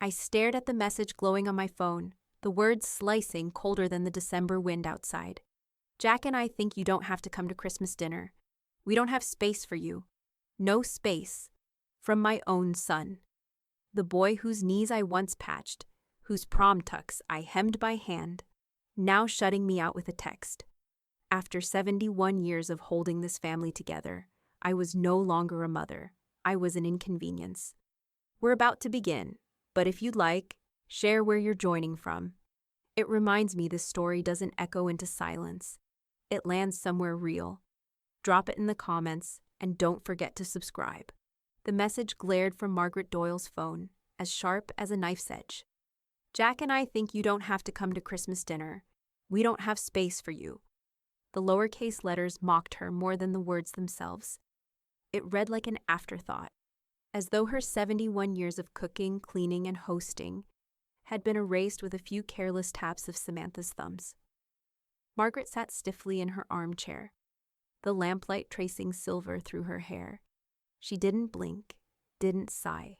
I stared at the message glowing on my phone, the words slicing colder than the December wind outside. Jack and I think you don't have to come to Christmas dinner. We don't have space for you. No space. From my own son. The boy whose knees I once patched, whose prom tucks I hemmed by hand, now shutting me out with a text. After 71 years of holding this family together, I was no longer a mother. I was an inconvenience. We're about to begin, but if you'd like, share where you're joining from. It reminds me this story doesn't echo into silence. It lands somewhere real. Drop it in the comments, and don't forget to subscribe. The message glared from Margaret Doyle's phone, as sharp as a knife's edge. Jack and I think you don't have to come to Christmas dinner. We don't have space for you. The lowercase letters mocked her more than the words themselves. It read like an afterthought, as though her 71 years of cooking, cleaning, and hosting had been erased with a few careless taps of Samantha's thumbs. Margaret sat stiffly in her armchair, the lamplight tracing silver through her hair. She didn't blink, didn't sigh.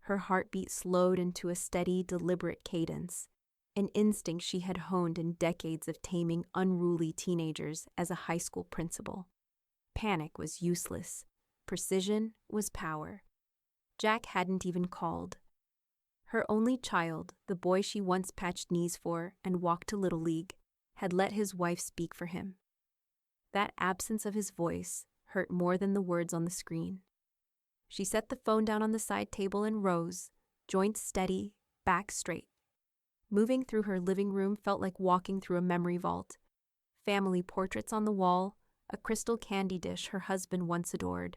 Her heartbeat slowed into a steady, deliberate cadence, an instinct she had honed in decades of taming unruly teenagers as a high school principal. Panic was useless. Precision was power. Jack hadn't even called. Her only child, the boy she once patched knees for and walked to Little League, had let his wife speak for him. That absence of his voice hurt more than the words on the screen. She set the phone down on the side table and rose, joints steady, back straight. Moving through her living room felt like walking through a memory vault. Family portraits on the wall, a crystal candy dish her husband once adored,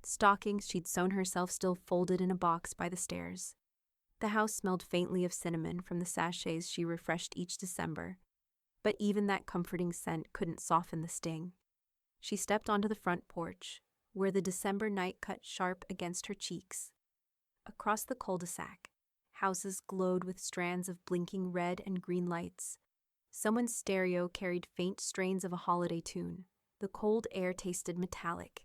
stockings she'd sewn herself still folded in a box by the stairs. The house smelled faintly of cinnamon from the sachets she refreshed each December, but even that comforting scent couldn't soften the sting. She stepped onto the front porch, where the December night cut sharp against her cheeks. Across the cul-de-sac, houses glowed with strands of blinking red and green lights. Someone's stereo carried faint strains of a holiday tune. The cold air tasted metallic,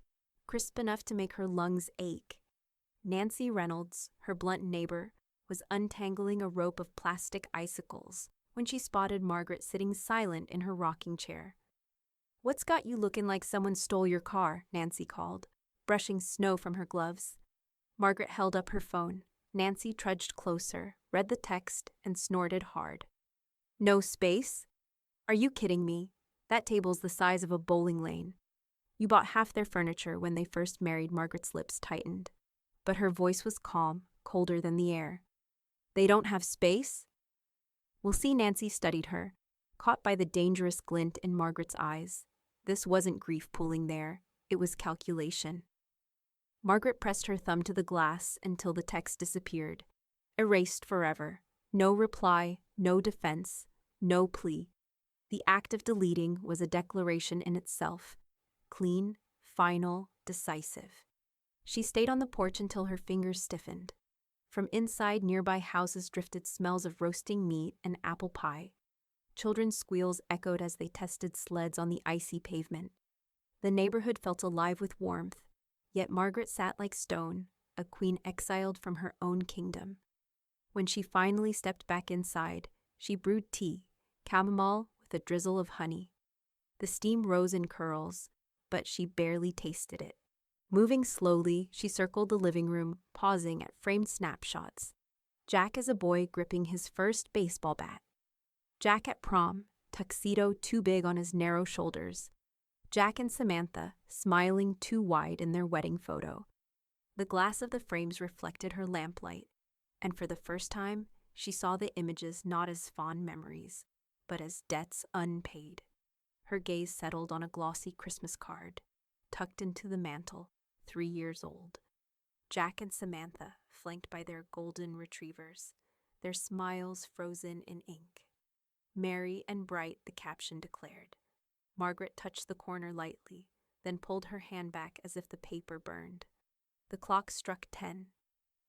crisp enough to make her lungs ache. Nancy Reynolds, her blunt neighbor, was untangling a rope of plastic icicles when she spotted Margaret sitting silent in her rocking chair. "What's got you looking like someone stole your car?" Nancy called, brushing snow from her gloves. Margaret held up her phone. Nancy trudged closer, read the text, and snorted hard. "No space? Are you kidding me? That table's the size of a bowling lane." You bought half their furniture when they first married. Margaret's lips tightened, but her voice was calm, colder than the air. "They don't have space?" We'll see. Nancy studied her, caught by the dangerous glint in Margaret's eyes. This wasn't grief pooling there, it was calculation. Margaret pressed her thumb to the glass until the text disappeared, erased forever. No reply, no defense, no plea. The act of deleting was a declaration in itself, clean, final, decisive. She stayed on the porch until her fingers stiffened. From inside nearby houses drifted smells of roasting meat and apple pie. Children's squeals echoed as they tested sleds on the icy pavement. The neighborhood felt alive with warmth, yet Margaret sat like stone, a queen exiled from her own kingdom. When she finally stepped back inside, she brewed tea, chamomile with a drizzle of honey. The steam rose in curls, but she barely tasted it. Moving slowly, she circled the living room, pausing at framed snapshots. Jack as a boy gripping his first baseball bat. Jack at prom, tuxedo too big on his narrow shoulders. Jack and Samantha, smiling too wide in their wedding photo. The glass of the frames reflected her lamplight, and for the first time, she saw the images not as fond memories, but as debts unpaid. Her gaze settled on a glossy Christmas card, tucked into the mantel, 3 years old. Jack and Samantha, flanked by their golden retrievers, their smiles frozen in ink. Merry and bright, the caption declared. Margaret touched the corner lightly, then pulled her hand back as if the paper burned. The clock struck 10.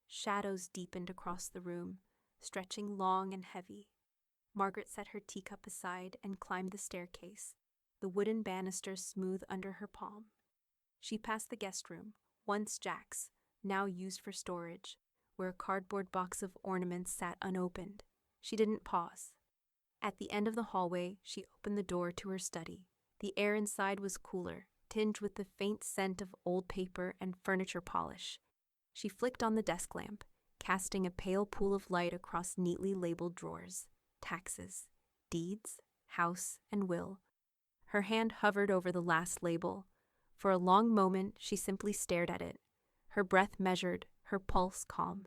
Shadows deepened across the room, stretching long and heavy. Margaret set her teacup aside and climbed the staircase, the wooden banister smooth under her palm. She passed the guest room, once Jack's, now used for storage, where a cardboard box of ornaments sat unopened. She didn't pause. At the end of the hallway, she opened the door to her study. The air inside was cooler, tinged with the faint scent of old paper and furniture polish. She flicked on the desk lamp, casting a pale pool of light across neatly labeled drawers. Taxes, deeds, house, and will. Her hand hovered over the last label. For a long moment, she simply stared at it, her breath measured, her pulse calm.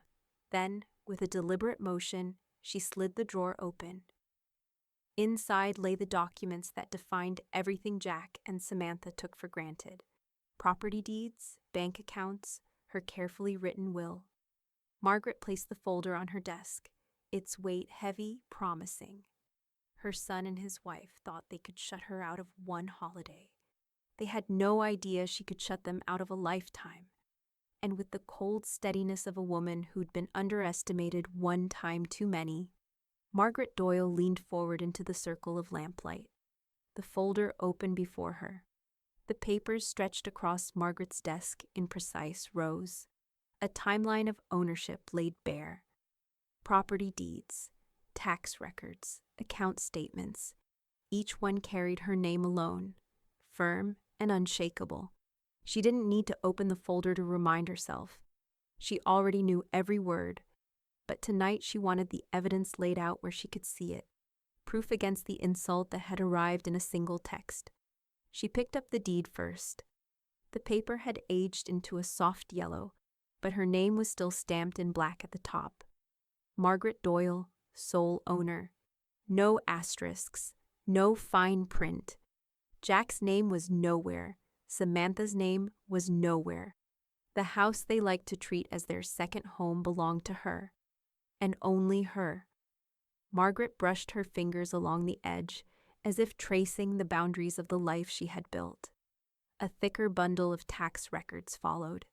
Then, with a deliberate motion, she slid the drawer open. Inside lay the documents that defined everything Jack and Samantha took for granted. Property deeds, bank accounts, her carefully written will. Margaret placed the folder on her desk, its weight heavy, promising. Her son and his wife thought they could shut her out of one holiday. They had no idea she could shut them out of a lifetime. And with the cold steadiness of a woman who'd been underestimated one time too many, Margaret Doyle leaned forward into the circle of lamplight. The folder opened before her. The papers stretched across Margaret's desk in precise rows. A timeline of ownership laid bare. Property deeds, tax records, account statements. Each one carried her name alone, firm and unshakable. She didn't need to open the folder to remind herself. She already knew every word, but tonight she wanted the evidence laid out where she could see it, proof against the insult that had arrived in a single text. She picked up the deed first. The paper had aged into a soft yellow, but her name was still stamped in black at the top. Margaret Doyle, sole owner. No asterisks, no fine print. Jack's name was nowhere. Samantha's name was nowhere. The house they liked to treat as their second home belonged to her, and only her. Margaret brushed her fingers along the edge, as if tracing the boundaries of the life she had built. A thicker bundle of tax records followed.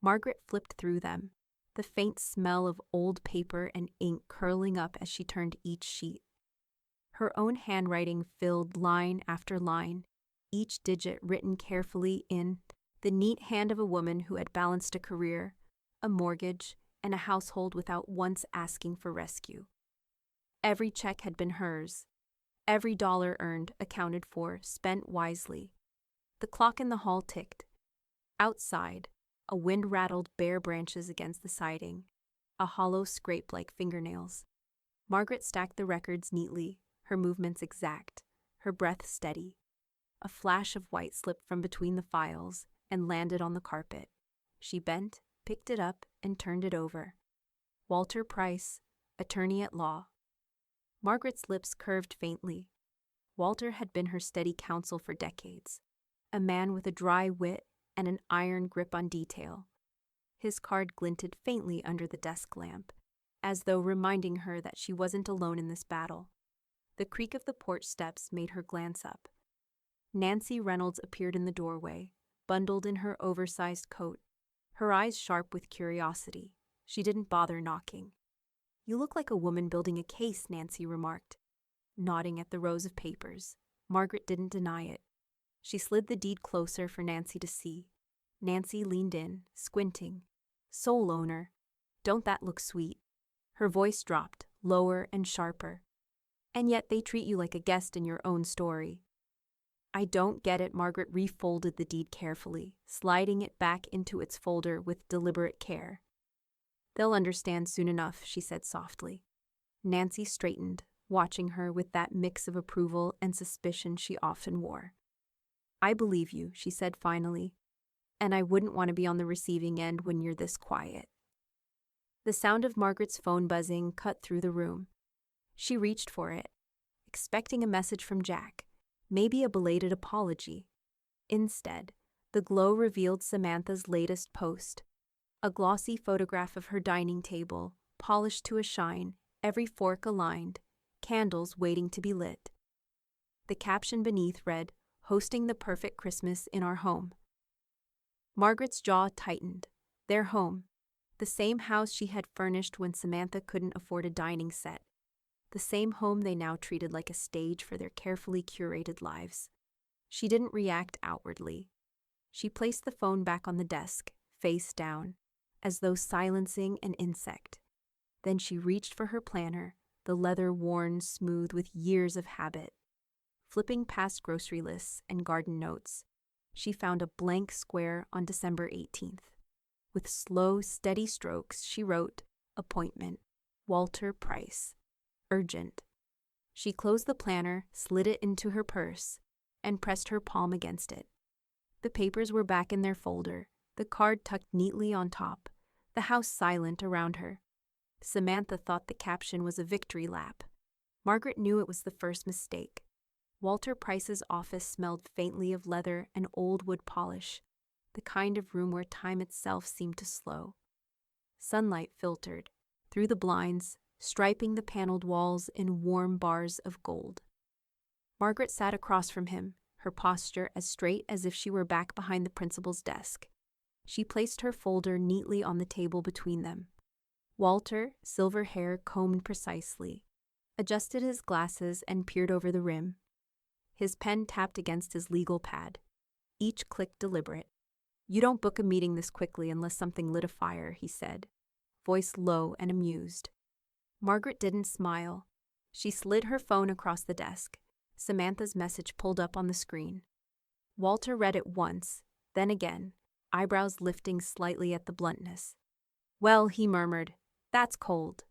Margaret flipped through them, the faint smell of old paper and ink curling up as she turned each sheet. Her own handwriting filled line after line, each digit written carefully in the neat hand of a woman who had balanced a career, a mortgage, and a household without once asking for rescue. Every check had been hers. Every dollar earned, accounted for, spent wisely. The clock in the hall ticked. Outside, a wind rattled bare branches against the siding, a hollow scrape like fingernails. Margaret stacked the records neatly, her movements exact, her breath steady. A flash of white slipped from between the files and landed on the carpet. She bent, picked it up, and turned it over. Walter Price, attorney at law. Margaret's lips curved faintly. Walter had been her steady counsel for decades, a man with a dry wit and an iron grip on detail. His card glinted faintly under the desk lamp, as though reminding her that she wasn't alone in this battle. The creak of the porch steps made her glance up. Nancy Reynolds appeared in the doorway, bundled in her oversized coat, her eyes sharp with curiosity. She didn't bother knocking. "You look like a woman building a case," Nancy remarked, nodding at the rows of papers. Margaret didn't deny it. She slid the deed closer for Nancy to see. Nancy leaned in, squinting. "Sole owner. Don't that look sweet?" Her voice dropped, lower and sharper. "And yet they treat you like a guest in your own story." "I don't get it." Margaret refolded the deed carefully, sliding it back into its folder with deliberate care. "They'll understand soon enough," she said softly. Nancy straightened, watching her with that mix of approval and suspicion she often wore. "I believe you," she said finally, "and I wouldn't want to be on the receiving end when you're this quiet." The sound of Margaret's phone buzzing cut through the room. She reached for it, expecting a message from Jack, maybe a belated apology. Instead, the glow revealed Samantha's latest post, a glossy photograph of her dining table, polished to a shine, every fork aligned, candles waiting to be lit. The caption beneath read, "Hosting the perfect Christmas in our home." Margaret's jaw tightened. Their home. The same house she had furnished when Samantha couldn't afford a dining set. The same home they now treated like a stage for their carefully curated lives. She didn't react outwardly. She placed the phone back on the desk, face down. as though silencing an insect. Then she reached for her planner, the leather worn smooth with years of habit. Flipping past grocery lists and garden notes, she found a blank square on December 18th. With slow, steady strokes, she wrote, "Appointment, Walter Price. Urgent." She closed the planner, slid it into her purse, and pressed her palm against it. The papers were back in their folder, the card tucked neatly on top, the house silent around her. Samantha thought the caption was a victory lap. Margaret knew it was the first mistake. Walter Price's office smelled faintly of leather and old wood polish, the kind of room where time itself seemed to slow. Sunlight filtered through the blinds, striping the paneled walls in warm bars of gold. Margaret sat across from him, her posture as straight as if she were back behind the principal's desk. She placed her folder neatly on the table between them. Walter, silver hair combed precisely, adjusted his glasses and peered over the rim. His pen tapped against his legal pad, each click deliberate. "You don't book a meeting this quickly unless something lit a fire," he said, voice low and amused. Margaret didn't smile. She slid her phone across the desk. Samantha's message pulled up on the screen. Walter read it once, then again, eyebrows lifting slightly at the bluntness. "Well," he murmured, "that's cold."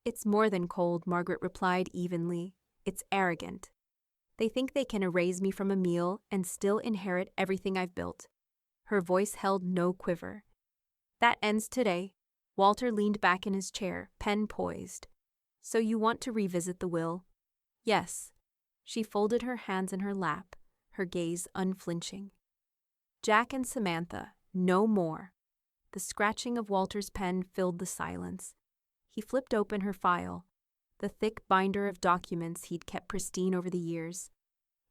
"It's more than cold," Margaret replied evenly. "It's arrogant. They think they can erase me from a meal and still inherit everything I've built." Her voice held no quiver. "That ends today." Walter leaned back in his chair, pen poised. "So you want to revisit the will?" "Yes." She folded her hands in her lap, her gaze unflinching. Jack and Samantha, no more. The scratching of Walter's pen filled the silence. He flipped open her file, the thick binder of documents he'd kept pristine over the years.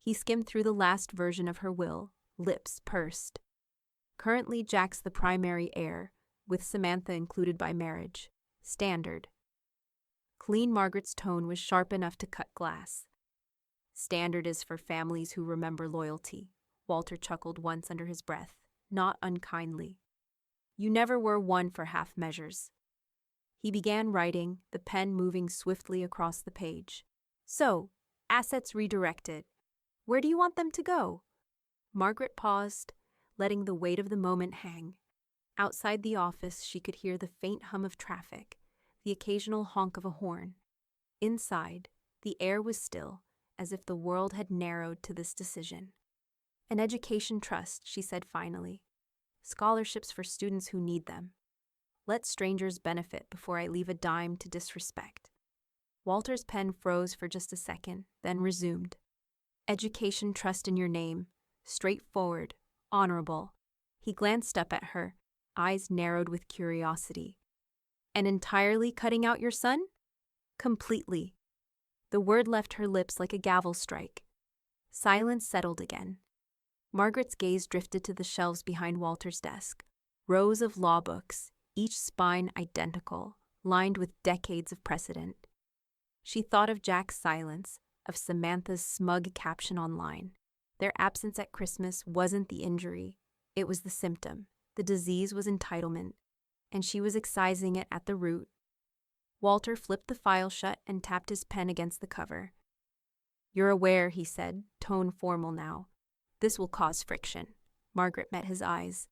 He skimmed through the last version of her will, lips pursed. Currently, Jack's the primary heir, with Samantha included by marriage. Standard. Clean Margaret's tone was sharp enough to cut glass. "Standard is for families who remember loyalty," Walter chuckled once under his breath, not unkindly. "You never were one for half measures." He began writing, the pen moving swiftly across the page. "So, assets redirected. Where do you want them to go?" Margaret paused, letting the weight of the moment hang. Outside the office, she could hear the faint hum of traffic, the occasional honk of a horn. Inside, the air was still, as if the world had narrowed to this decision. "An education trust," she said finally. "Scholarships for students who need them. Let strangers benefit before I leave a dime to disrespect." Walter's pen froze for just a second, then resumed. "Education trust in your name. Straightforward, honorable." He glanced up at her, eyes narrowed with curiosity. "And entirely cutting out your son?" "Completely." The word left her lips like a gavel strike. Silence settled again. Margaret's gaze drifted to the shelves behind Walter's desk. Rows of law books, each spine identical, lined with decades of precedent. She thought of Jack's silence, of Samantha's smug caption online. Their absence at Christmas wasn't the injury, it was the symptom. The disease was entitlement, and she was excising it at the root. Walter flipped the file shut and tapped his pen against the cover. "You're aware," he said, tone formal now. "This will cause friction." Margaret met his eyes.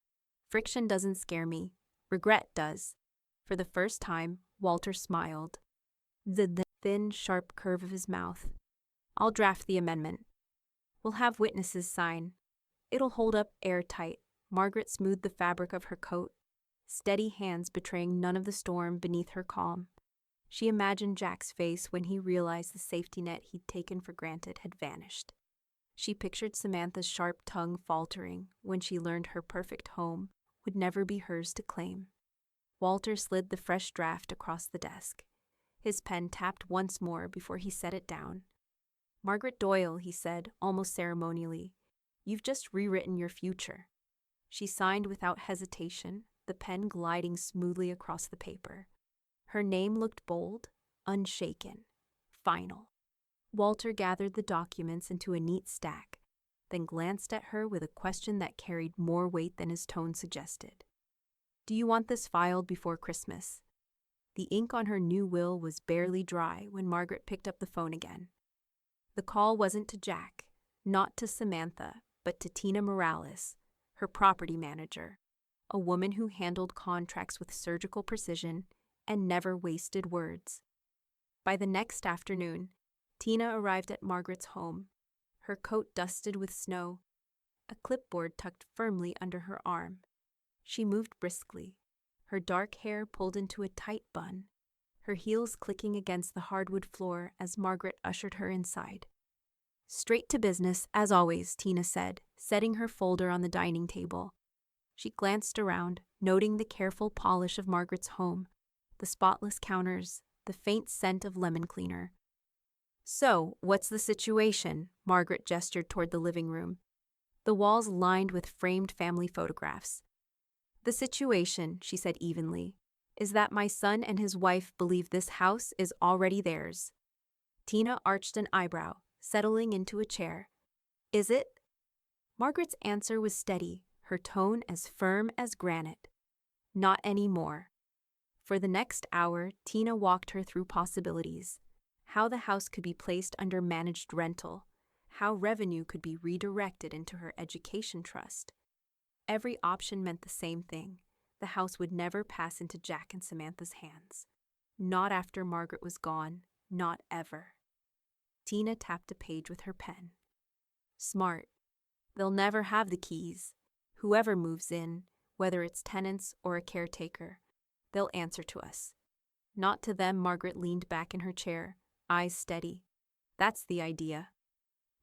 "Friction doesn't scare me. Regret does." For the first time, Walter smiled. The thin, sharp curve of his mouth. "I'll draft the amendment. We'll have witnesses sign. It'll hold up airtight." Margaret smoothed the fabric of her coat, steady hands betraying none of the storm beneath her calm. She imagined Jack's face when he realized the safety net he'd taken for granted had vanished. She pictured Samantha's sharp tongue faltering when she learned her perfect home would never be hers to claim. Walter slid the fresh draft across the desk. His pen tapped once more before he set it down. "Margaret Doyle," he said, almost ceremonially, "you've just rewritten your future." She signed without hesitation, the pen gliding smoothly across the paper. Her name looked bold, unshaken, final. Walter gathered the documents into a neat stack, then glanced at her with a question that carried more weight than his tone suggested. Do you want this filed before Christmas? The ink on her new will was barely dry when Margaret picked up the phone again. The call wasn't to Jack, not to Samantha, but to Tina Morales, her property manager, a woman who handled contracts with surgical precision and never wasted words. By the next afternoon, Tina arrived at Margaret's home, her coat dusted with snow, a clipboard tucked firmly under her arm. She moved briskly, her dark hair pulled into a tight bun, her heels clicking against the hardwood floor as Margaret ushered her inside. Straight to business, as always, Tina said, setting her folder on the dining table. She glanced around, noting the careful polish of Margaret's home, the spotless counters, the faint scent of lemon cleaner. So, what's the situation? Margaret gestured toward the living room, the walls lined with framed family photographs. The situation, she said evenly, is that my son and his wife believe this house is already theirs. Tina arched an eyebrow, settling into a chair. Is it? Margaret's answer was steady, her tone as firm as granite. Not anymore. For the next hour, Tina walked her through possibilities. How the house could be placed under managed rental, how revenue could be redirected into her education trust. Every option meant the same thing. The house would never pass into Jack and Samantha's hands. Not after Margaret was gone, not ever. Tina tapped a page with her pen. Smart. They'll never have the keys. Whoever moves in, whether it's tenants or a caretaker, they'll answer to us. Not to them. Margaret leaned back in her chair, eyes steady. That's the idea.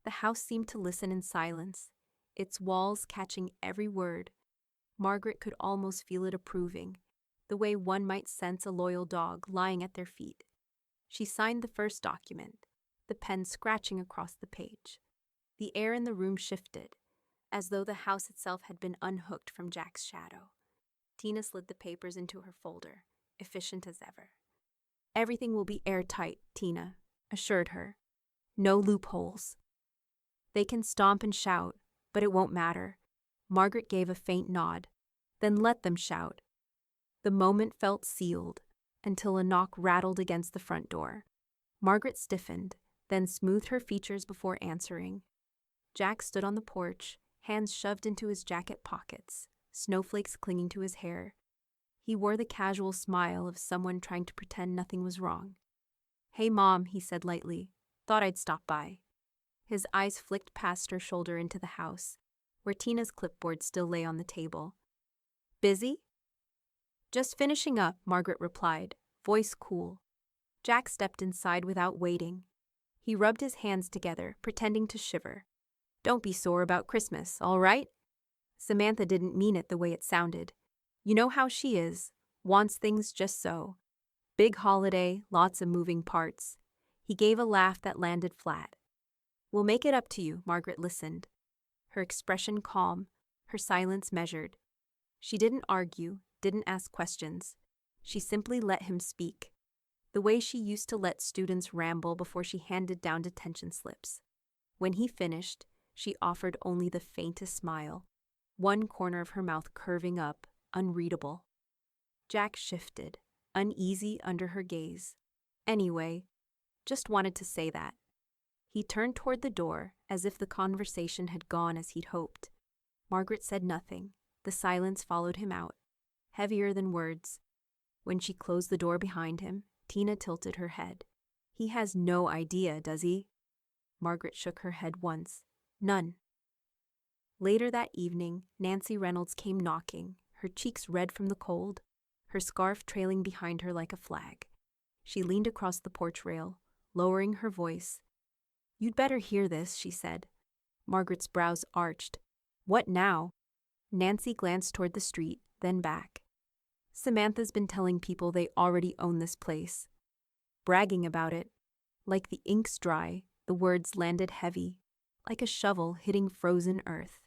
The house seemed to listen in silence, its walls catching every word. Margaret could almost feel it approving, the way one might sense a loyal dog lying at their feet. She signed the first document, the pen scratching across the page. The air in the room shifted, as though the house itself had been unhooked from Jack's shadow. Tina slid the papers into her folder, efficient as ever. Everything will be airtight, Tina assured her. No loopholes. They can stomp and shout, but it won't matter. Margaret gave a faint nod. Then let them shout. The moment felt sealed, until a knock rattled against the front door. Margaret stiffened, then smoothed her features before answering. Jack stood on the porch, hands shoved into his jacket pockets, snowflakes clinging to his hair. He wore the casual smile of someone trying to pretend nothing was wrong. Hey, Mom, he said lightly. Thought I'd stop by. His eyes flicked past her shoulder into the house, where Tina's clipboard still lay on the table. Busy? Just finishing up, Margaret replied, voice cool. Jack stepped inside without waiting. He rubbed his hands together, pretending to shiver. Don't be sore about Christmas, all right? Samantha didn't mean it the way it sounded. You know how she is, wants things just so. Big holiday, lots of moving parts. He gave a laugh that landed flat. We'll make it up to you, Margaret listened. Her expression calm, her silence measured. She didn't argue, didn't ask questions. She simply let him speak, the way she used to let students ramble before she handed down detention slips. When he finished, she offered only the faintest smile, one corner of her mouth curving up, unreadable. Jack shifted, uneasy under her gaze. Anyway, just wanted to say that. He turned toward the door, as if the conversation had gone as he'd hoped. Margaret said nothing. The silence followed him out, heavier than words. When she closed the door behind him, Tina tilted her head. He has no idea, does he? Margaret shook her head once. None. Later that evening, Nancy Reynolds came knocking, her cheeks red from the cold, her scarf trailing behind her like a flag. She leaned across the porch rail, lowering her voice. You'd better hear this, she said. Margaret's brows arched. What now? Nancy glanced toward the street, then back. Samantha's been telling people they already own this place. Bragging about it. Like the ink's dry, the words landed heavy, like a shovel hitting frozen earth.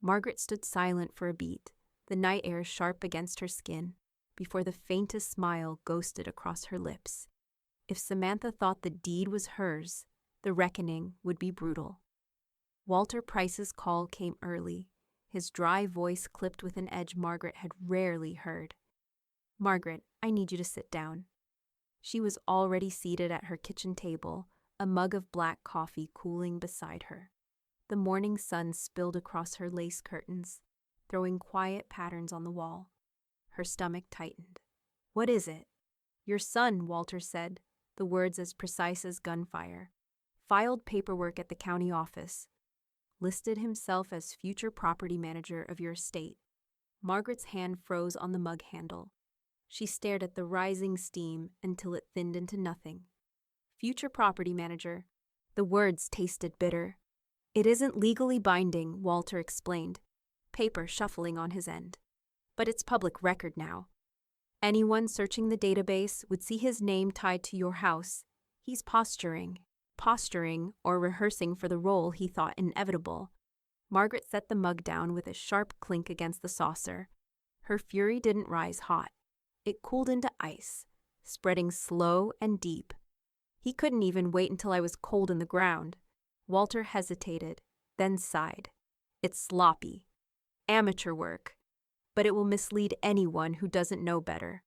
Margaret stood silent for a beat, the night air sharp against her skin, before the faintest smile ghosted across her lips. If Samantha thought the deed was hers, the reckoning would be brutal. Walter Price's call came early. his dry voice clipped with an edge Margaret had rarely heard. "Margaret, I need you to sit down." She was already seated at her kitchen table, a mug of black coffee cooling beside her. The morning sun spilled across her lace curtains, throwing quiet patterns on the wall. Her stomach tightened. "What is it?" "Your son," Walter said, the words as precise as gunfire. "Filed paperwork at the county office. Listed himself as future property manager of your estate." Margaret's hand froze on the mug handle. She stared at the rising steam until it thinned into nothing. "Future property manager." The words tasted bitter. "It isn't legally binding," Walter explained, paper shuffling on his end. "But it's public record now. Anyone searching the database would see his name tied to your house. He's posturing or rehearsing for the role he thought inevitable." Margaret set the mug down with a sharp clink against the saucer. Her fury didn't rise hot. It cooled into ice, spreading slow and deep. "He couldn't even wait until I was cold in the ground." Walter hesitated, then sighed. "It's sloppy. Amateur work. But it will mislead anyone who doesn't know better."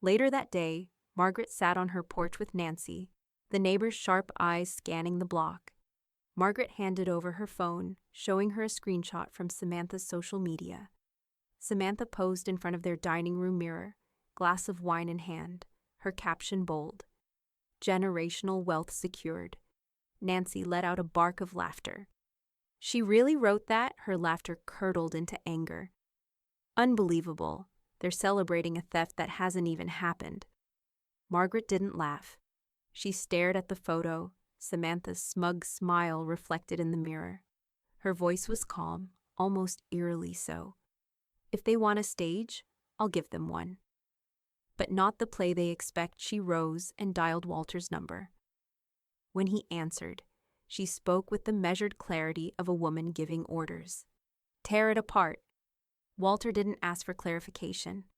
Later that day, Margaret sat on her porch with Nancy, the neighbor's sharp eyes scanning the block. Margaret handed over her phone, showing her a screenshot from Samantha's social media. Samantha posed in front of their dining room mirror, glass of wine in hand, her caption bold. "Generational wealth secured." Nancy let out a bark of laughter. "She really wrote that?" Her laughter curdled into anger. "Unbelievable. They're celebrating a theft that hasn't even happened." Margaret didn't laugh. She stared at the photo, Samantha's smug smile reflected in the mirror. Her voice was calm, almost eerily so. "If they want a stage, I'll give them one." But not the play they expect. She rose and dialed Walter's number. When he answered, she spoke with the measured clarity of a woman giving orders. "Tear it apart." Walter didn't ask for clarification.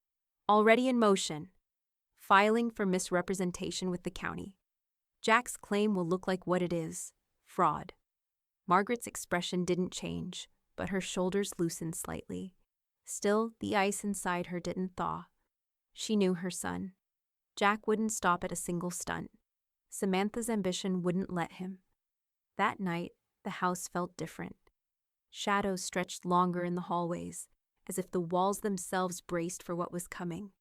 "Already in motion. Filing for misrepresentation with the county. Jack's claim will look like what it is: fraud." Margaret's expression didn't change, but her shoulders loosened slightly. Still, the ice inside her didn't thaw. She knew her son. Jack wouldn't stop at a single stunt. Samantha's ambition wouldn't let him. That night, the house felt different. Shadows stretched longer in the hallways, as if the walls themselves braced for what was coming.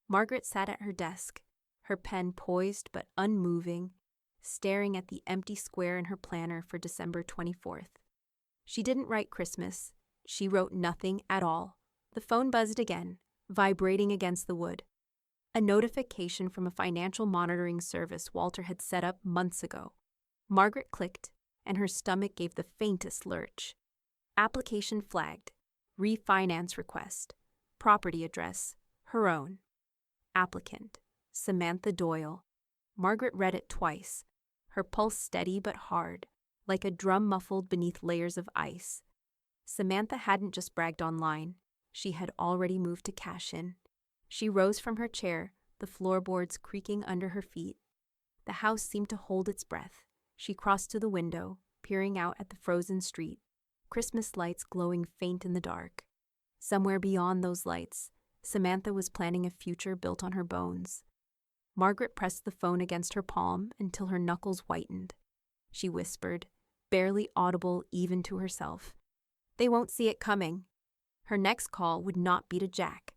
Margaret sat at her desk, her pen poised but unmoving, staring at the empty square in her planner for December 24th. She didn't write Christmas. She wrote nothing at all. The phone buzzed again, vibrating against the wood. A notification from a financial monitoring service Walter had set up months ago. Margaret clicked, and her stomach gave the faintest lurch. Application flagged. Refinance request. Property address: her own. Applicant: Samantha Doyle. Margaret read it twice, her pulse steady but hard, like a drum muffled beneath layers of ice. Samantha hadn't just bragged online. She had already moved to Cashin. She rose from her chair, the floorboards creaking under her feet. The house seemed to hold its breath. She crossed to the window, peering out at the frozen street, Christmas lights glowing faint in the dark. Somewhere beyond those lights, Samantha was planning a future built on her bones. Margaret pressed the phone against her palm until her knuckles whitened. She whispered, barely audible even to herself, "They won't see it coming." Her next call would not be to Jack.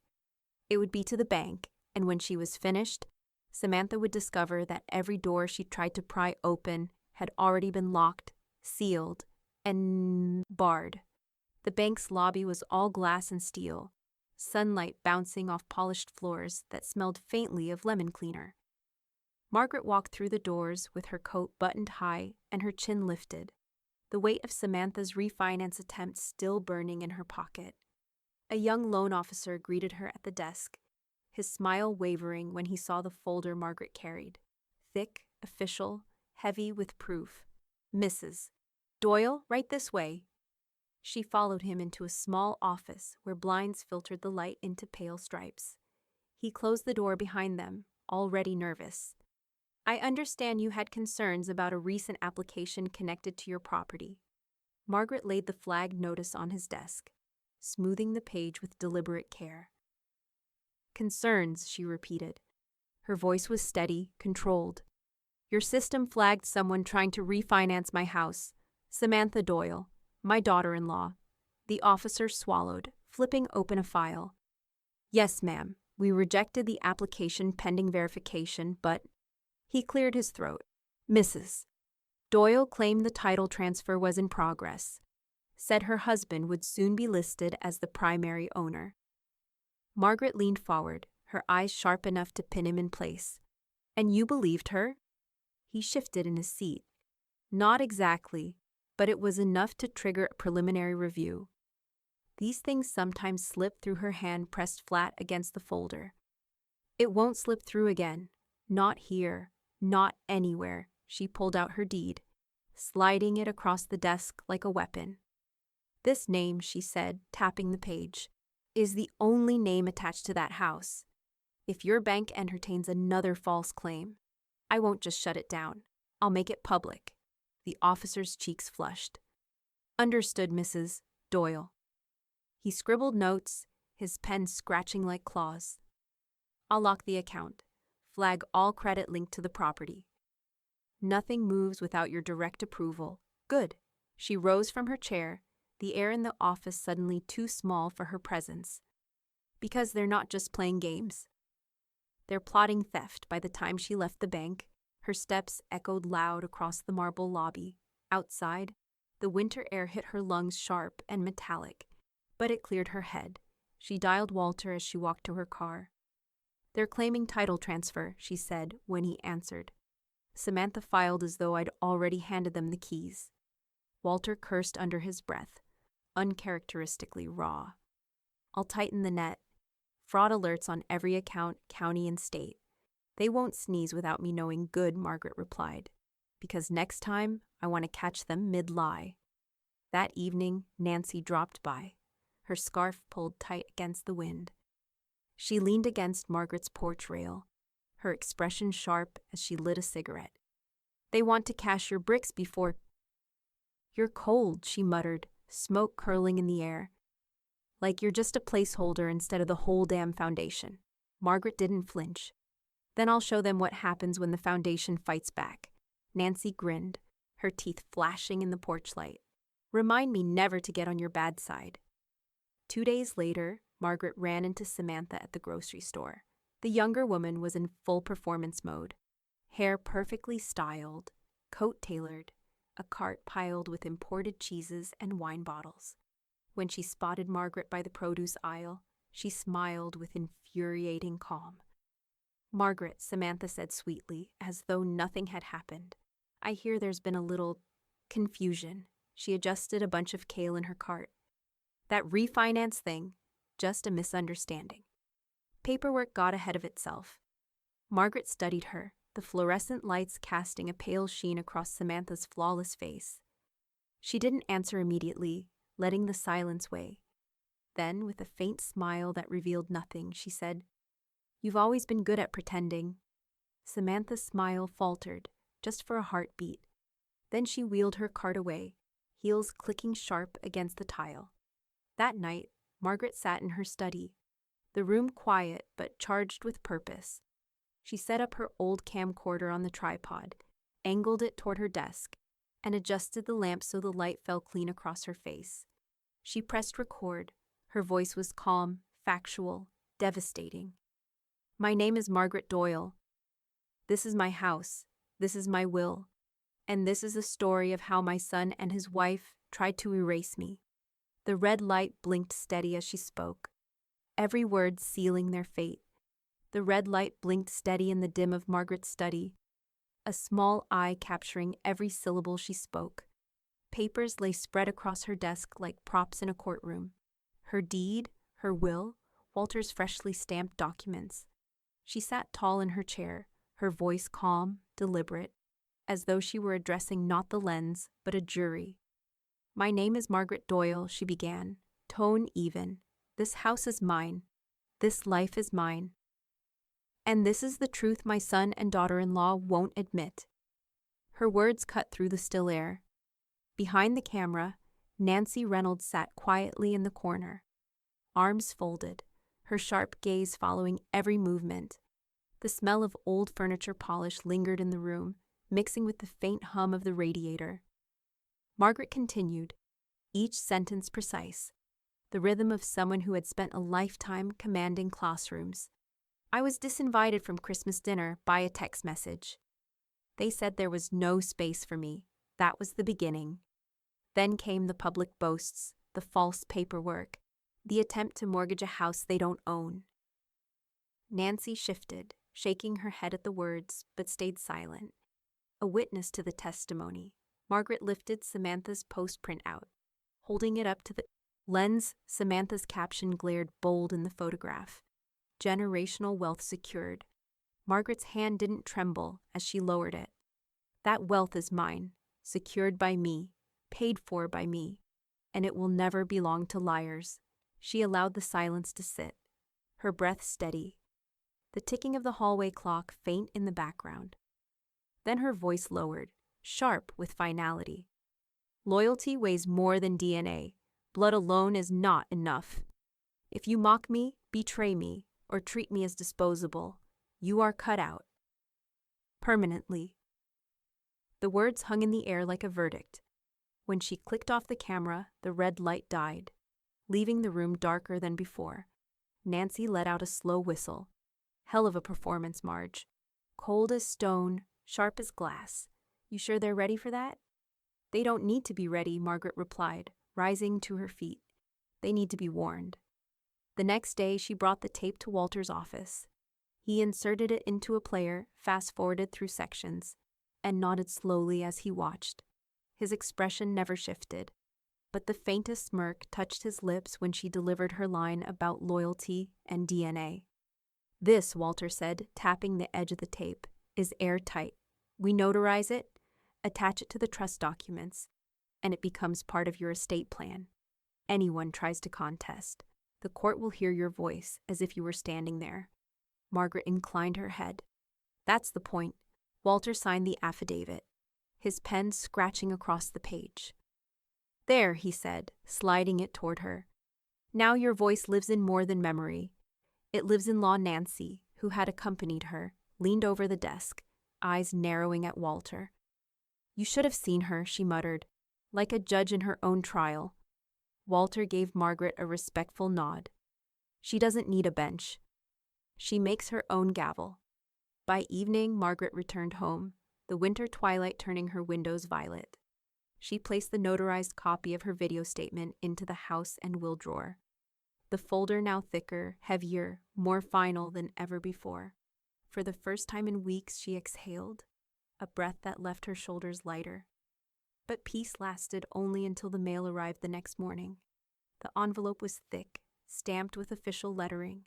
It would be to the bank, and when she was finished, Samantha would discover that every door she tried to pry open had already been locked, sealed, and barred. The bank's lobby was all glass and steel, sunlight bouncing off polished floors that smelled faintly of lemon cleaner. Margaret walked through the doors with her coat buttoned high and her chin lifted, the weight of Samantha's refinance attempt still burning in her pocket. A young loan officer greeted her at the desk, his smile wavering when he saw the folder Margaret carried. Thick, official, heavy with proof. "Mrs. Doyle, right this way." She followed him into a small office where blinds filtered the light into pale stripes. He closed the door behind them, already nervous. "I understand you had concerns about a recent application connected to your property." Margaret laid the flagged notice on his desk, smoothing the page with deliberate care. Concerns, she repeated. Her voice was steady, controlled. Your system flagged someone trying to refinance my house. Samantha Doyle, my daughter-in-law. The officer swallowed, flipping open a file. Yes, ma'am. We rejected the application pending verification, but… He cleared his throat. Mrs. Doyle claimed the title transfer was in progress, said her husband would soon be listed as the primary owner. Margaret leaned forward, her eyes sharp enough to pin him in place. And you believed her? He shifted in his seat. Not exactly, but it was enough to trigger a preliminary review. These things sometimes slip through her hand pressed flat against the folder. It won't slip through again. Not here. Not anywhere. She pulled out her deed, sliding it across the desk like a weapon. This name, she said, tapping the page, is the only name attached to that house. If your bank entertains another false claim, I won't just shut it down. I'll make it public. The officer's cheeks flushed. Understood, Mrs. Doyle. He scribbled notes, his pen scratching like claws. I'll lock the account. Flag all credit linked to the property. Nothing moves without your direct approval. Good. She rose from her chair, the air in the office suddenly too small for her presence. Because they're not just playing games. They're plotting theft. By the time she left the bank, her steps echoed loud across the marble lobby. Outside, the winter air hit her lungs sharp and metallic, but it cleared her head. She dialed Walter as she walked to her car. They're claiming title transfer, she said when he answered. Samantha filed as though I'd already handed them the keys. Walter cursed under his breath, uncharacteristically raw. I'll tighten the net. Fraud alerts on every account, county and state. They won't sneeze without me knowing. Good, Margaret replied. Because next time, I want to catch them mid-lie. That evening, Nancy dropped by, her scarf pulled tight against the wind. She leaned against Margaret's porch rail, her expression sharp as she lit a cigarette. They want to cash your bricks before… You're cold, she muttered, smoke curling in the air. Like you're just a placeholder instead of the whole damn foundation. Margaret didn't flinch. Then I'll show them what happens when the foundation fights back. Nancy grinned, her teeth flashing in the porch light. Remind me never to get on your bad side. 2 days later, Margaret ran into Samantha at the grocery store. The younger woman was in full performance mode. Hair perfectly styled, coat tailored, a cart piled with imported cheeses and wine bottles. When she spotted Margaret by the produce aisle, she smiled with infuriating calm. Margaret, Samantha said sweetly, as though nothing had happened. I hear there's been a little confusion. She adjusted a bunch of kale in her cart. That refinance thing, just a misunderstanding. Paperwork got ahead of itself. Margaret studied her, the fluorescent lights casting a pale sheen across Samantha's flawless face. She didn't answer immediately, letting the silence weigh. Then, with a faint smile that revealed nothing, she said, You've always been good at pretending. Samantha's smile faltered, just for a heartbeat. Then she wheeled her cart away, heels clicking sharp against the tile. That night, Margaret sat in her study, the room quiet but charged with purpose. She set up her old camcorder on the tripod, angled it toward her desk, and adjusted the lamp so the light fell clean across her face. She pressed record. Her voice was calm, factual, devastating. My name is Margaret Doyle. This is my house. This is my will. And this is the story of how my son and his wife tried to erase me. The red light blinked steady as she spoke, every word sealing their fate. The red light blinked steady in the dim of Margaret's study, a small eye capturing every syllable she spoke. Papers lay spread across her desk like props in a courtroom. Her deed, her will, Walter's freshly stamped documents. She sat tall in her chair, her voice calm, deliberate, as though she were addressing not the lens, but a jury. My name is Margaret Doyle, she began, tone even. This house is mine. This life is mine. And this is the truth my son and daughter-in-law won't admit. Her words cut through the still air. Behind the camera, Nancy Reynolds sat quietly in the corner, arms folded, her sharp gaze following every movement. The smell of old furniture polish lingered in the room, mixing with the faint hum of the radiator. Margaret continued, each sentence precise, the rhythm of someone who had spent a lifetime commanding classrooms. I was disinvited from Christmas dinner by a text message. They said there was no space for me. That was the beginning. Then came the public boasts, the false paperwork, the attempt to mortgage a house they don't own. Nancy shifted, shaking her head at the words, but stayed silent. A witness to the testimony, Margaret lifted Samantha's post printout. Holding it up to the lens, Samantha's caption glared bold in the photograph. Generational wealth secured. Margaret's hand didn't tremble as she lowered it. That wealth is mine, secured by me, paid for by me, and it will never belong to liars. She allowed the silence to sit, her breath steady, the ticking of the hallway clock faint in the background. Then her voice lowered, sharp with finality. Loyalty weighs more than DNA. Blood alone is not enough. If you mock me, betray me, or treat me as disposable, you are cut out. Permanently. The words hung in the air like a verdict. When she clicked off the camera, the red light died, leaving the room darker than before. Nancy let out a slow whistle. Hell of a performance, Marge. Cold as stone, sharp as glass. You sure they're ready for that? They don't need to be ready, Margaret replied, rising to her feet. They need to be warned. The next day, she brought the tape to Walter's office. He inserted it into a player, fast-forwarded through sections, and nodded slowly as he watched. His expression never shifted, but the faintest smirk touched his lips when she delivered her line about loyalty and DNA. This, Walter said, tapping the edge of the tape, is airtight. We notarize it, attach it to the trust documents, and it becomes part of your estate plan. Anyone tries to contest, the court will hear your voice as if you were standing there. Margaret inclined her head. That's the point. Walter signed the affidavit, his pen scratching across the page. There, he said, sliding it toward her. Now your voice lives in more than memory. It lives in law. Nancy, who had accompanied her, leaned over the desk, eyes narrowing at Walter. You should have seen her, she muttered, like a judge in her own trial. Walter gave Margaret a respectful nod. She doesn't need a bench. She makes her own gavel. By evening, Margaret returned home, the winter twilight turning her windows violet. She placed the notarized copy of her video statement into the house and will drawer. The folder now thicker, heavier, more final than ever before. For the first time in weeks, she exhaled, a breath that left her shoulders lighter. But peace lasted only until the mail arrived the next morning. The envelope was thick, stamped with official lettering.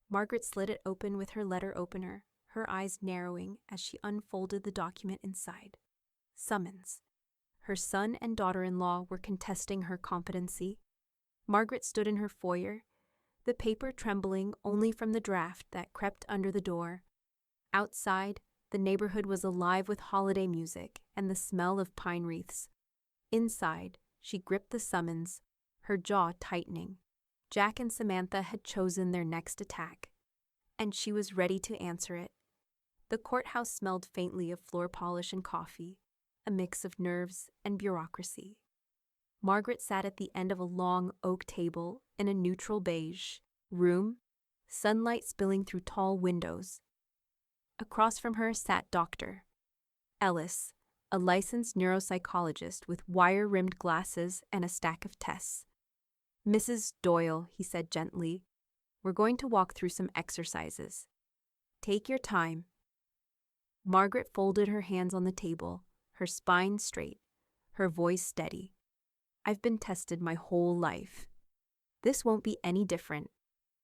Margaret slid it open with her letter opener, her eyes narrowing as she unfolded the document inside. Summons. Her son and daughter-in-law were contesting her competency. Margaret stood in her foyer, the paper trembling only from the draft that crept under the door. Outside, the neighborhood was alive with holiday music and the smell of pine wreaths. Inside, she gripped the summons, her jaw tightening. Jack and Samantha had chosen their next attack, and she was ready to answer it. The courthouse smelled faintly of floor polish and coffee, a mix of nerves and bureaucracy. Margaret sat at the end of a long oak table in a neutral beige room, sunlight spilling through tall windows. Across from her sat Dr. Ellis, a licensed neuropsychologist with wire-rimmed glasses and a stack of tests. Mrs. Doyle, he said gently, we're going to walk through some exercises. Take your time. Margaret folded her hands on the table, her spine straight, her voice steady. I've been tested my whole life. This won't be any different.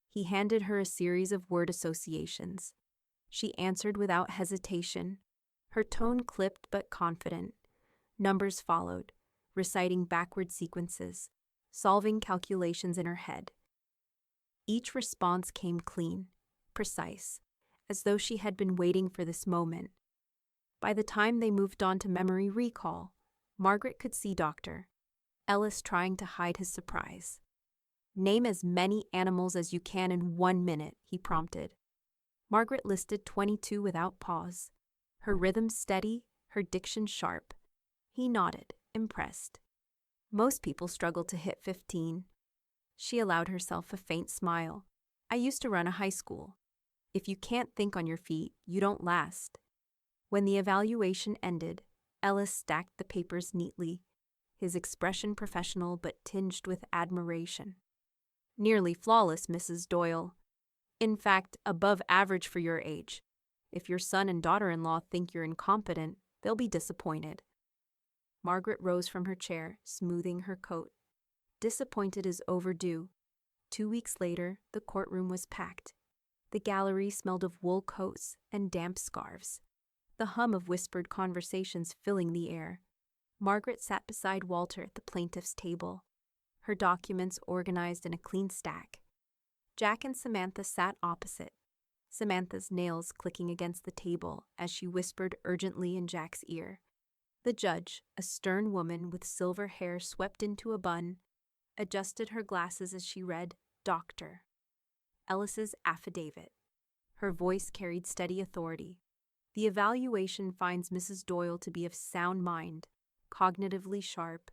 He handed her a series of word associations. She answered without hesitation, her tone clipped but confident. Numbers followed, reciting backward sequences, solving calculations in her head. Each response came clean, precise, as though she had been waiting for this moment. By the time they moved on to memory recall, Margaret could see Dr. Ellis trying to hide his surprise. Name as many animals as you can in 1 minute, he prompted. Margaret listed 22 without pause, her rhythm steady, her diction sharp. He nodded, impressed. Most people struggle to hit 15. She allowed herself a faint smile. I used to run a high school. If you can't think on your feet, you don't last. When the evaluation ended, Ellis stacked the papers neatly, his expression professional but tinged with admiration. Nearly flawless, Mrs. Doyle. In fact, above average for your age. If your son and daughter-in-law think you're incompetent, they'll be disappointed. Margaret rose from her chair, smoothing her coat. Disappointed is overdue. 2 weeks later, the courtroom was packed. The gallery smelled of wool coats and damp scarves, the hum of whispered conversations filling the air. Margaret sat beside Walter at the plaintiff's table, her documents organized in a clean stack. Jack and Samantha sat opposite, Samantha's nails clicking against the table as she whispered urgently in Jack's ear. The judge, a stern woman with silver hair swept into a bun, adjusted her glasses as she read, Dr. Ellis's affidavit. Her voice carried steady authority. The evaluation finds Mrs. Doyle to be of sound mind, cognitively sharp,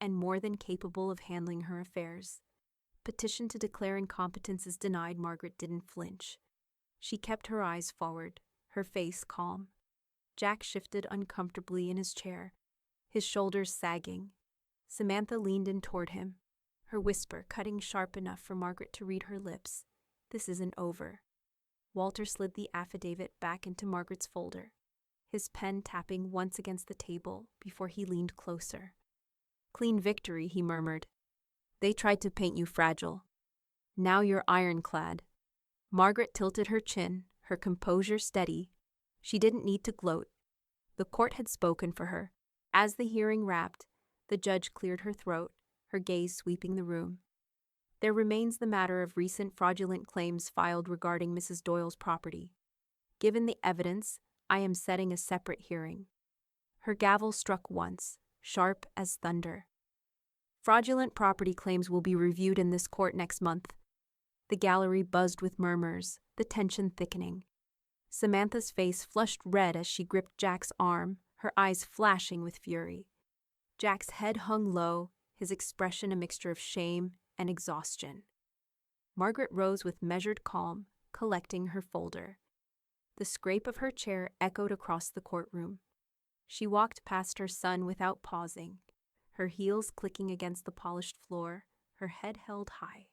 and more than capable of handling her affairs. Petition to declare incompetence is denied. Margaret didn't flinch. She kept her eyes forward, her face calm. Jack shifted uncomfortably in his chair, his shoulders sagging. Samantha leaned in toward him, her whisper cutting sharp enough for Margaret to read her lips. This isn't over. Walter slid the affidavit back into Margaret's folder, his pen tapping once against the table before he leaned closer. Clean victory, he murmured. They tried to paint you fragile. Now you're ironclad. Margaret tilted her chin, her composure steady. She didn't need to gloat. The court had spoken for her. As the hearing wrapped, the judge cleared her throat, her gaze sweeping the room. There remains the matter of recent fraudulent claims filed regarding Mrs. Doyle's property. Given the evidence, I am setting a separate hearing. Her gavel struck once, sharp as thunder. Fraudulent property claims will be reviewed in this court next month. The gallery buzzed with murmurs, the tension thickening. Samantha's face flushed red as she gripped Jack's arm, her eyes flashing with fury. Jack's head hung low, his expression a mixture of shame and exhaustion. Margaret rose with measured calm, collecting her folder. The scrape of her chair echoed across the courtroom. She walked past her son without pausing, her heels clicking against the polished floor, her head held high.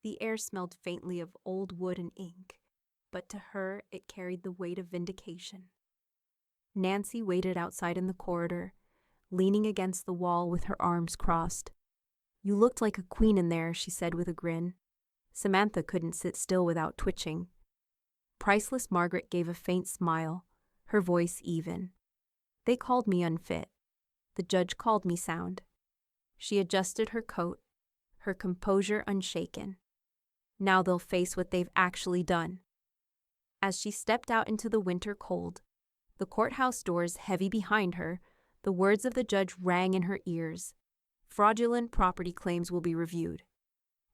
The air smelled faintly of old wood and ink, but to her it carried the weight of vindication. Nancy waited outside in the corridor, leaning against the wall with her arms crossed. You looked like a queen in there, she said with a grin. Samantha couldn't sit still without twitching. Priceless Margaret gave a faint smile, her voice even. They called me unfit. The judge called me sound. She adjusted her coat, her composure unshaken. Now they'll face what they've actually done. As she stepped out into the winter cold, the courthouse doors heavy behind her, the words of the judge rang in her ears. Fraudulent property claims will be reviewed.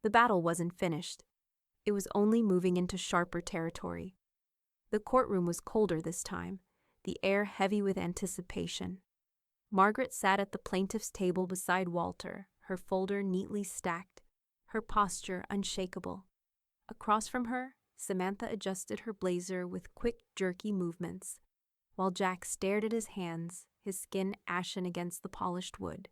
The battle wasn't finished. It was only moving into sharper territory. The courtroom was colder this time, the air heavy with anticipation. Margaret sat at the plaintiff's table beside Walter, her folder neatly stacked, her posture unshakable. Across from her, Samantha adjusted her blazer with quick, jerky movements, while Jack stared at his hands, his skin ashen against the polished wood.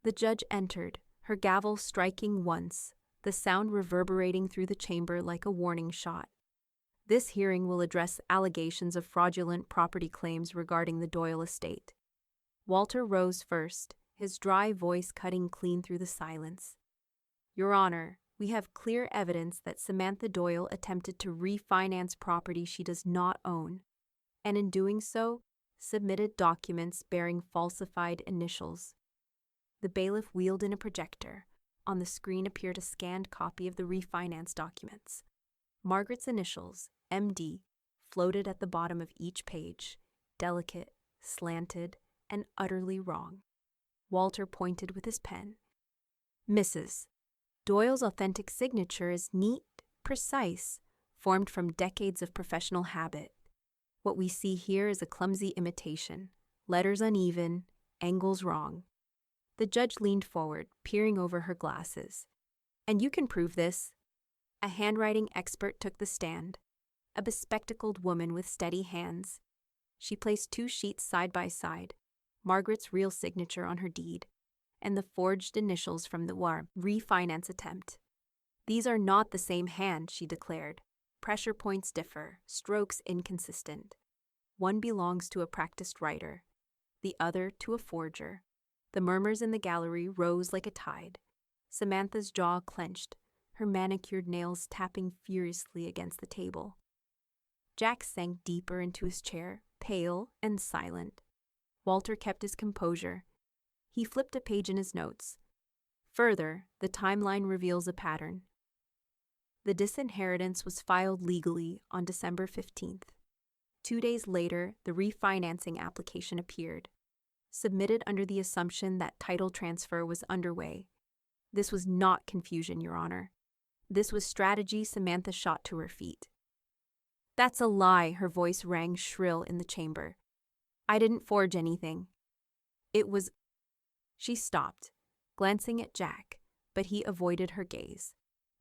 The judge entered, her gavel striking once, the sound reverberating through the chamber like a warning shot. This hearing will address allegations of fraudulent property claims regarding the Doyle estate. Walter rose first, his dry voice cutting clean through the silence. Your Honor, we have clear evidence that Samantha Doyle attempted to refinance property she does not own, and in doing so, submitted documents bearing falsified initials. The bailiff wheeled in a projector. On the screen appeared a scanned copy of the refinance documents. Margaret's initials, MD, floated at the bottom of each page, delicate, slanted, and utterly wrong. Walter pointed with his pen. Mrs. Doyle's authentic signature is neat, precise, formed from decades of professional habit. What we see here is a clumsy imitation, letters uneven, angles wrong. The judge leaned forward, peering over her glasses. And you can prove this. A handwriting expert took the stand, a bespectacled woman with steady hands. She placed 2 sheets side by side, Margaret's real signature on her deed, and the forged initials from the refinance attempt. These are not the same hand, she declared. Pressure points differ, strokes inconsistent. One belongs to a practiced writer, the other to a forger. The murmurs in the gallery rose like a tide. Samantha's jaw clenched, her manicured nails tapping furiously against the table. Jack sank deeper into his chair, pale and silent. Walter kept his composure. He flipped a page in his notes. Further, the timeline reveals a pattern. The disinheritance was filed legally on December 15th. 2 days later, the refinancing application appeared, submitted under the assumption that title transfer was underway. This was not confusion, Your Honor. This was strategy. Samantha shot to her feet. That's a lie, her voice rang shrill in the chamber. I didn't forge anything. It was... She stopped, glancing at Jack, but he avoided her gaze.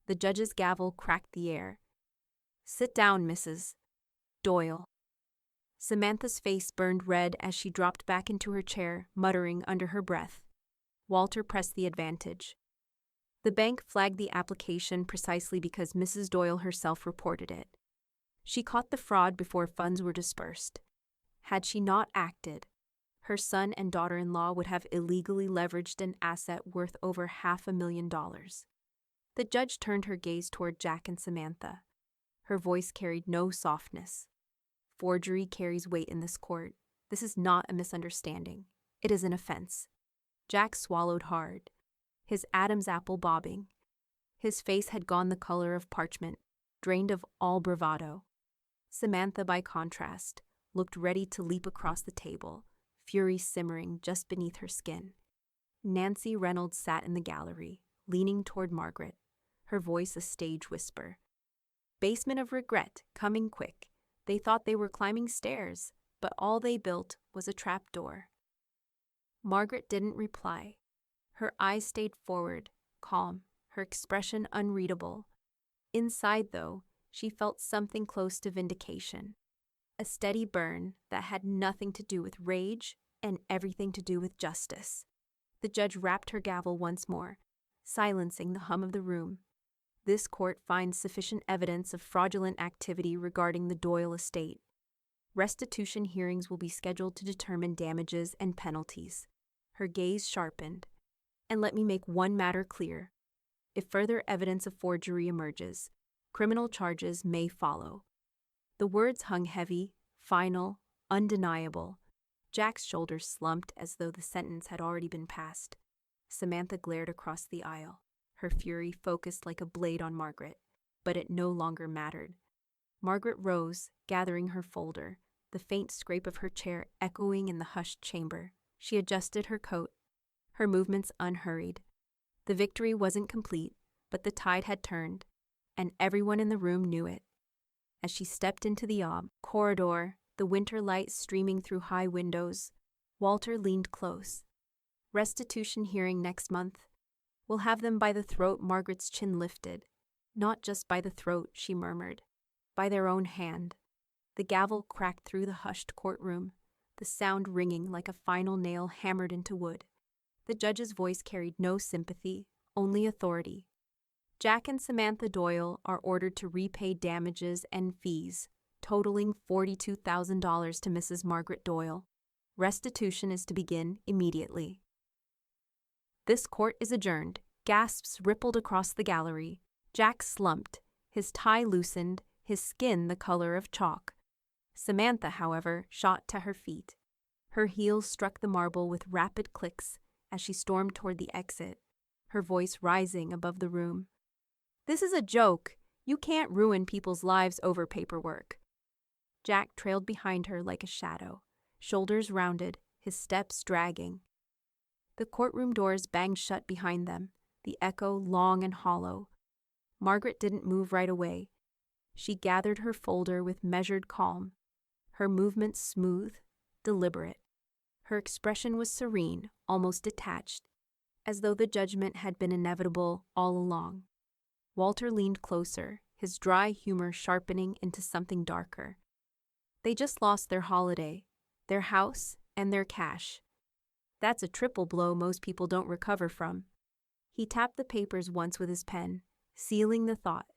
The judge's gavel cracked the air. Sit down, Mrs. Doyle. Samantha's face burned red as she dropped back into her chair, muttering under her breath. Walter pressed the advantage. The bank flagged the application precisely because Mrs. Doyle herself reported it. She caught the fraud before funds were dispersed. Had she not acted, her son and daughter-in-law would have illegally leveraged an asset worth over $500,000. The judge turned her gaze toward Jack and Samantha. Her voice carried no softness. Forgery carries weight in this court. This is not a misunderstanding. It is an offense. Jack swallowed hard, his Adam's apple bobbing. His face had gone the color of parchment, drained of all bravado. Samantha, by contrast, looked ready to leap across the table, fury simmering just beneath her skin. Nancy Reynolds sat in the gallery, leaning toward Margaret, her voice a stage whisper. Basement of regret, coming quick. They thought they were climbing stairs, but all they built was a trap door. Margaret didn't reply. Her eyes stayed forward, calm, her expression unreadable. Inside, though, she felt something close to vindication. A steady burn that had nothing to do with rage and everything to do with justice. The judge rapped her gavel once more, silencing the hum of the room. This court finds sufficient evidence of fraudulent activity regarding the Doyle estate. Restitution hearings will be scheduled to determine damages and penalties. Her gaze sharpened. And let me make one matter clear. If further evidence of forgery emerges, criminal charges may follow. The words hung heavy, final, undeniable. Jack's shoulders slumped as though the sentence had already been passed. Samantha glared across the aisle, her fury focused like a blade on Margaret, but it no longer mattered. Margaret rose, gathering her folder, the faint scrape of her chair echoing in the hushed chamber. She adjusted her coat, her movements unhurried. The victory wasn't complete, but the tide had turned, and everyone in the room knew it. As she stepped into the corridor, the winter light streaming through high windows, Walter leaned close. Restitution hearing next month. We'll have them by the throat. Margaret's chin lifted. Not just by the throat, she murmured. By their own hand. The gavel cracked through the hushed courtroom, the sound ringing like a final nail hammered into wood. The judge's voice carried no sympathy, only authority. Jack and Samantha Doyle are ordered to repay damages and fees, totaling $42,000 to Mrs. Margaret Doyle. Restitution is to begin immediately. This court is adjourned. Gasps rippled across the gallery. Jack slumped, his tie loosened, his skin the color of chalk. Samantha, however, shot to her feet. Her heels struck the marble with rapid clicks as she stormed toward the exit, her voice rising above the room. This is a joke. You can't ruin people's lives over paperwork. Jack trailed behind her like a shadow, shoulders rounded, his steps dragging. The courtroom doors banged shut behind them, the echo long and hollow. Margaret didn't move right away. She gathered her folder with measured calm, her movements smooth, deliberate. Her expression was serene, almost detached, as though the judgment had been inevitable all along. Walter leaned closer, his dry humor sharpening into something darker. They just lost their holiday, their house, and their cash. That's a triple blow most people don't recover from. He tapped the papers once with his pen, sealing the thought.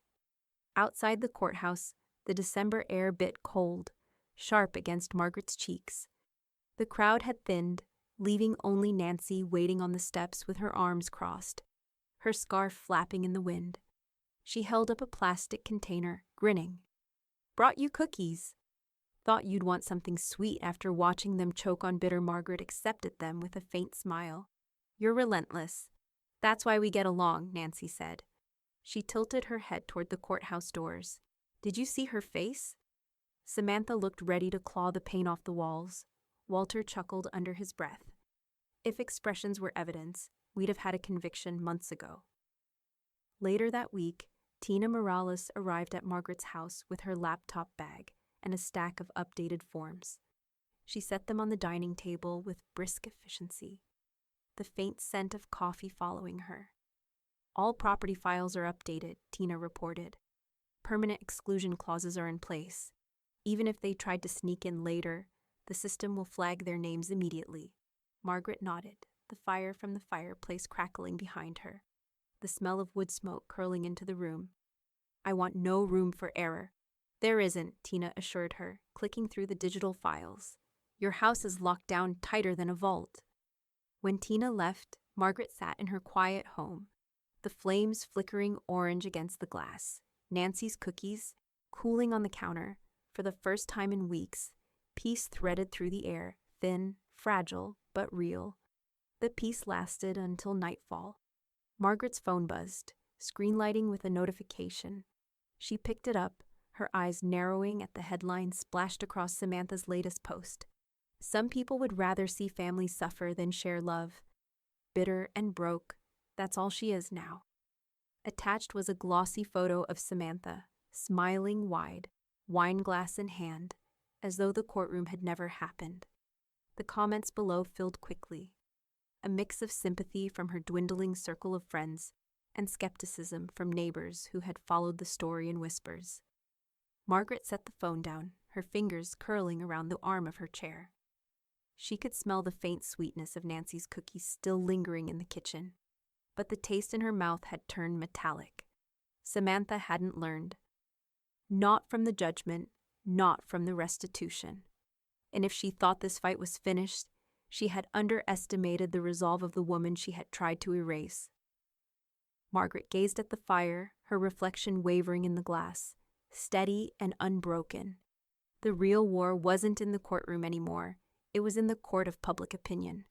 Outside the courthouse, the December air bit cold, sharp against Margaret's cheeks. The crowd had thinned, leaving only Nancy waiting on the steps with her arms crossed, her scarf flapping in the wind. She held up a plastic container, grinning. "Brought you cookies." "Thought you'd want something sweet after watching them choke on bitter." Margaret accepted them with a faint smile. "You're relentless. That's why we get along," Nancy said. She tilted her head toward the courthouse doors. "Did you see her face?" Samantha looked ready to claw the paint off the walls. Walter chuckled under his breath. "If expressions were evidence, we'd have had a conviction months ago." Later that week, Tina Morales arrived at Margaret's house with her laptop bag and a stack of updated forms. She set them on the dining table with brisk efficiency, the faint scent of coffee following her. "All property files are updated," Tina reported. "Permanent exclusion clauses are in place. Even if they tried to sneak in later, the system will flag their names immediately." Margaret nodded, the fire from the fireplace crackling behind her, the smell of wood smoke curling into the room. "I want no room for error." "There isn't," Tina assured her, clicking through the digital files. "Your house is locked down tighter than a vault." When Tina left, Margaret sat in her quiet home, the flames flickering orange against the glass, Nancy's cookies cooling on the counter. For the first time in weeks, peace threaded through the air, thin, fragile, but real. The peace lasted until nightfall. Margaret's phone buzzed, screen lighting with a notification. She picked it up, her eyes narrowing at the headline splashed across Samantha's latest post. "Some people would rather see families suffer than share love. Bitter and broke, that's all she is now." Attached was a glossy photo of Samantha, smiling wide, wine glass in hand, as though the courtroom had never happened. The comments below filled quickly, a mix of sympathy from her dwindling circle of friends and skepticism from neighbors who had followed the story in whispers. Margaret set the phone down, her fingers curling around the arm of her chair. She could smell the faint sweetness of Nancy's cookies still lingering in the kitchen, but the taste in her mouth had turned metallic. Samantha hadn't learned. Not from the judgment, not from the restitution. And if she thought this fight was finished, she had underestimated the resolve of the woman she had tried to erase. Margaret gazed at the fire, her reflection wavering in the glass, steady and unbroken. The real war wasn't in the courtroom anymore. It was in the court of public opinion.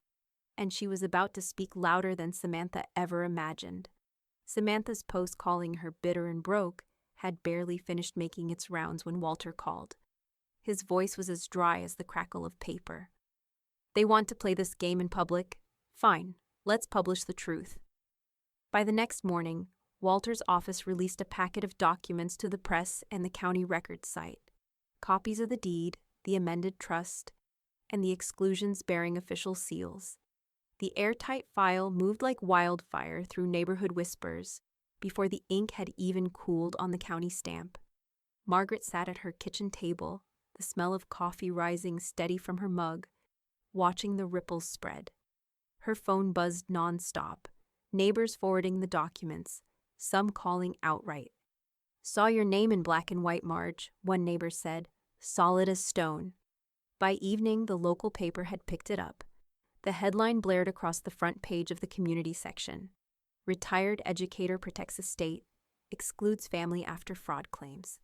And she was about to speak louder than Samantha ever imagined. Samantha's post calling her bitter and broke had barely finished making its rounds when Walter called. His voice was as dry as the crackle of paper. "They want to play this game in public? Fine, let's publish the truth." By the next morning, Walter's office released a packet of documents to the press and the county records site. Copies of the deed, the amended trust, and the exclusions bearing official seals. The airtight file moved like wildfire through neighborhood whispers before the ink had even cooled on the county stamp. Margaret sat at her kitchen table, the smell of coffee rising steady from her mug, watching the ripples spread. Her phone buzzed nonstop, neighbors forwarding the documents, some calling outright. "Saw your name in black and white, Marge," one neighbor said, "solid as stone." By evening, the local paper had picked it up. The headline blared across the front page of the community section. "Retired educator protects estate, excludes family after fraud claims."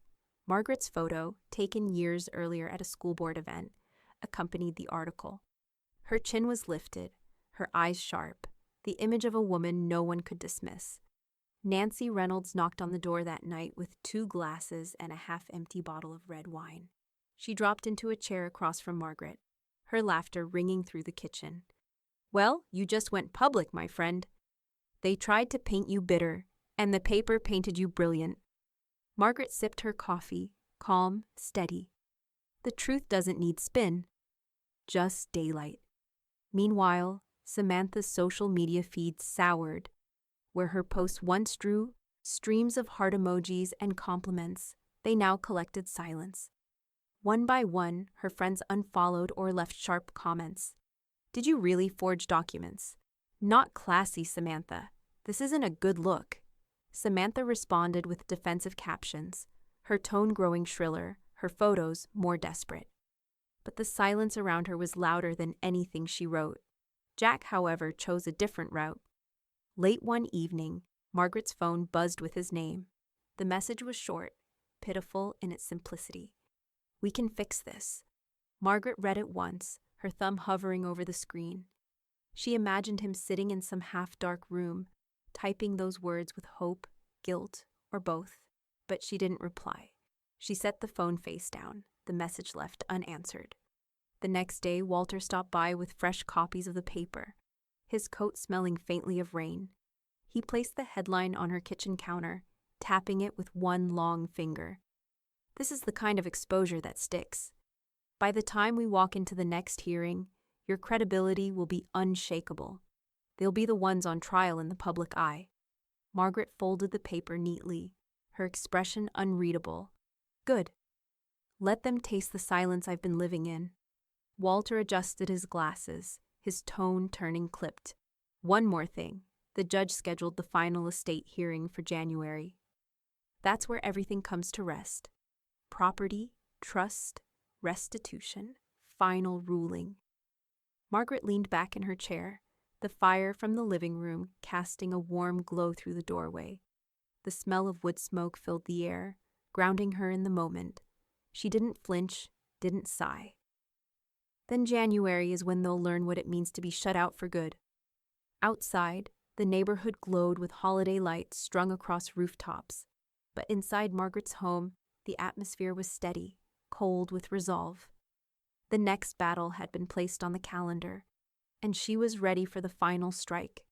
Margaret's photo, taken years earlier at a school board event, accompanied the article. Her chin was lifted, her eyes sharp, the image of a woman no one could dismiss. Nancy Reynolds knocked on the door that night with 2 glasses and a half-empty bottle of red wine. She dropped into a chair across from Margaret, her laughter ringing through the kitchen. Well, you just went public, my friend. They tried to paint you bitter, and the paper painted you brilliant. Margaret sipped her coffee, calm, steady. The truth doesn't need spin, just daylight. Meanwhile, Samantha's social media feed soured. Where her posts once drew streams of heart emojis and compliments, they now collected silence. One by one, her friends unfollowed or left sharp comments. Did you really forge documents? Not classy, Samantha. This isn't a good look. Samantha responded with defensive captions, her tone growing shriller, her photos more desperate. But the silence around her was louder than anything she wrote. Jack, however, chose a different route. Late one evening, Margaret's phone buzzed with his name. The message was short, pitiful in its simplicity. We can fix this. Margaret read it once, her thumb hovering over the screen. She imagined him sitting in some half-dark room, typing those words with hope, guilt, or both. But she didn't reply. She set the phone face down, the message left unanswered. The next day, Walter stopped by with fresh copies of the paper, his coat smelling faintly of rain. He placed the headline on her kitchen counter, tapping it with one long finger. This is the kind of exposure that sticks. By the time we walk into the next hearing, your credibility will be unshakable. They'll be the ones on trial in the public eye. Margaret folded the paper neatly, her expression unreadable. Good. Let them taste the silence I've been living in. Walter adjusted his glasses, his tone turning clipped. One more thing. The judge scheduled the final estate hearing for January. That's where everything comes to rest. Property, trust, restitution, final ruling. Margaret leaned back in her chair, the fire from the living room casting a warm glow through the doorway. The smell of wood smoke filled the air, grounding her in the moment. She didn't flinch, didn't sigh. Then January is when they'll learn what it means to be shut out for good. Outside, the neighborhood glowed with holiday lights strung across rooftops. But inside Margaret's home, the atmosphere was steady, cold with resolve. The next battle had been placed on the calendar, and she was ready for the final strike.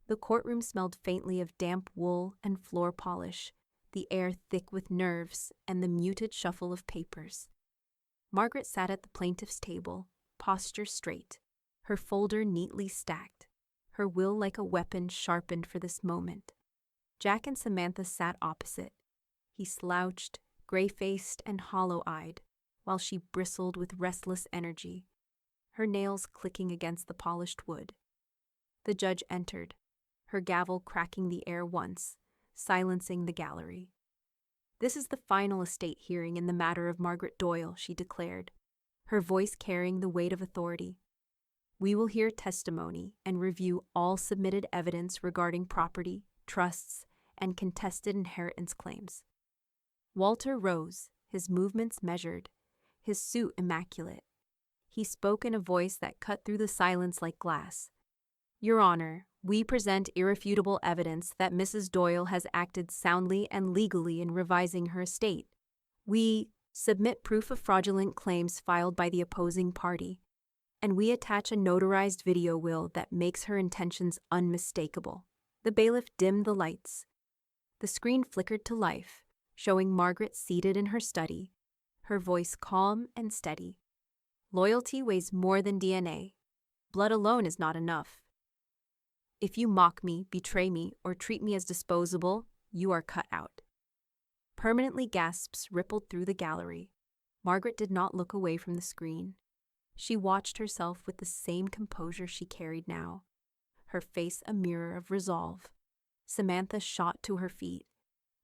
The courtroom smelled faintly of damp wool and floor polish, the air thick with nerves and the muted shuffle of papers. Margaret sat at the plaintiff's table, posture straight, her folder neatly stacked, her will like a weapon sharpened for this moment. Jack and Samantha sat opposite. He slouched, gray-faced and hollow-eyed, while she bristled with restless energy, her nails clicking against the polished wood. The judge entered, her gavel cracking the air once, silencing the gallery. This is the final estate hearing in the matter of Margaret Doyle, she declared, her voice carrying the weight of authority. We will hear testimony and review all submitted evidence regarding property, trusts, and contested inheritance claims. Walter rose, his movements measured, his suit immaculate. He spoke in a voice that cut through the silence like glass. Your Honor, we present irrefutable evidence that Mrs. Doyle has acted soundly and legally in revising her estate. We submit proof of fraudulent claims filed by the opposing party, and we attach a notarized video will that makes her intentions unmistakable. The bailiff dimmed the lights. The screen flickered to life, showing Margaret seated in her study, her voice calm and steady. Loyalty weighs more than DNA. Blood alone is not enough. If you mock me, betray me, or treat me as disposable, you are cut out. Permanently gasps rippled through the gallery. Margaret did not look away from the screen. She watched herself with the same composure she carried now, her face a mirror of resolve. Samantha shot to her feet,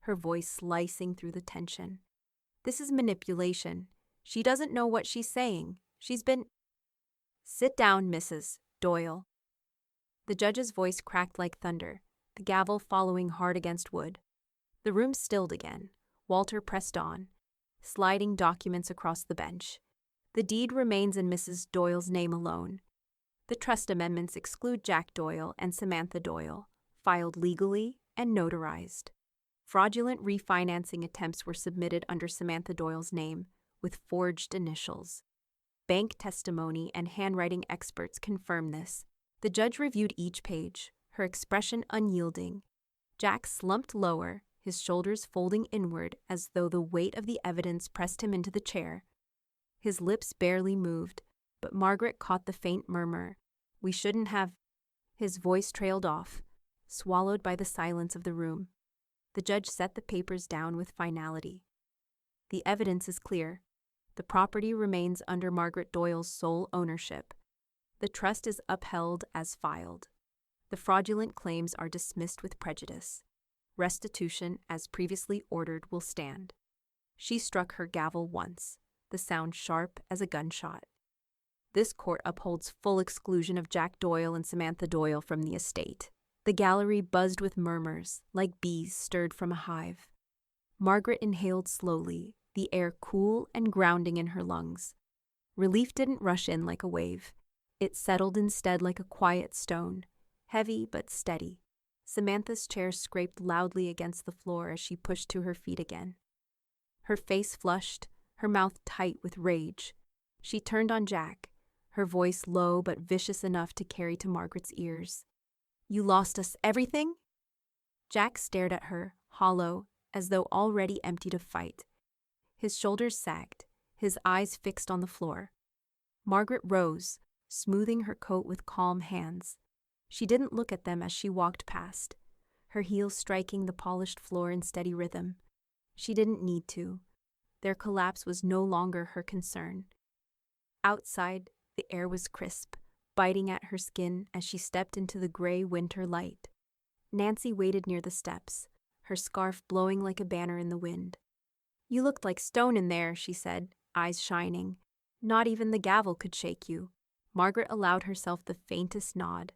her voice slicing through the tension. This is manipulation. She doesn't know what she's saying. She's been... Sit down, Mrs. Doyle. The judge's voice cracked like thunder, the gavel following hard against wood. The room stilled again. Walter pressed on, sliding documents across the bench. The deed remains in Mrs. Doyle's name alone. The trust amendments exclude Jack Doyle and Samantha Doyle, filed legally and notarized. Fraudulent refinancing attempts were submitted under Samantha Doyle's name, with forged initials. Bank testimony and handwriting experts confirm this. The judge reviewed each page, her expression unyielding. Jack slumped lower, his shoulders folding inward as though the weight of the evidence pressed him into the chair. His lips barely moved, but Margaret caught the faint murmur, "We shouldn't have—" His voice trailed off, swallowed by the silence of the room. The judge set the papers down with finality. "The evidence is clear. The property remains under Margaret Doyle's sole ownership. The trust is upheld as filed. The fraudulent claims are dismissed with prejudice. Restitution, as previously ordered, will stand." She struck her gavel once, the sound sharp as a gunshot. "This court upholds full exclusion of Jack Doyle and Samantha Doyle from the estate." The gallery buzzed with murmurs, like bees stirred from a hive. Margaret inhaled slowly, the air cool and grounding in her lungs. Relief didn't rush in like a wave. It settled instead like a quiet stone, heavy but steady. Samantha's chair scraped loudly against the floor as she pushed to her feet again. Her face flushed, her mouth tight with rage. She turned on Jack, her voice low but vicious enough to carry to Margaret's ears. "You lost us everything?" Jack stared at her, hollow, as though already emptied of fight. His shoulders sagged, his eyes fixed on the floor. Margaret rose, smoothing her coat with calm hands. She didn't look at them as she walked past, her heels striking the polished floor in steady rhythm. She didn't need to. Their collapse was no longer her concern. Outside, the air was crisp, biting at her skin as she stepped into the gray winter light. Nancy waited near the steps, her scarf blowing like a banner in the wind. "You looked like stone in there," she said, eyes shining. "Not even the gavel could shake you." Margaret allowed herself the faintest nod.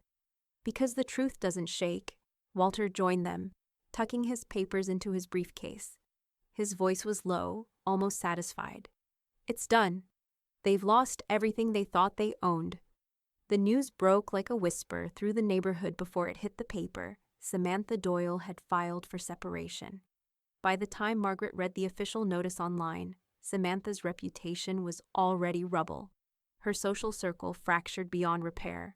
"Because the truth doesn't shake." Walter joined them, tucking his papers into his briefcase. His voice was low, almost satisfied. "It's done. They've lost everything they thought they owned." The news broke like a whisper through the neighborhood before it hit the paper. Samantha Doyle had filed for separation. By the time Margaret read the official notice online, Samantha's reputation was already rubble. Her social circle fractured beyond repair.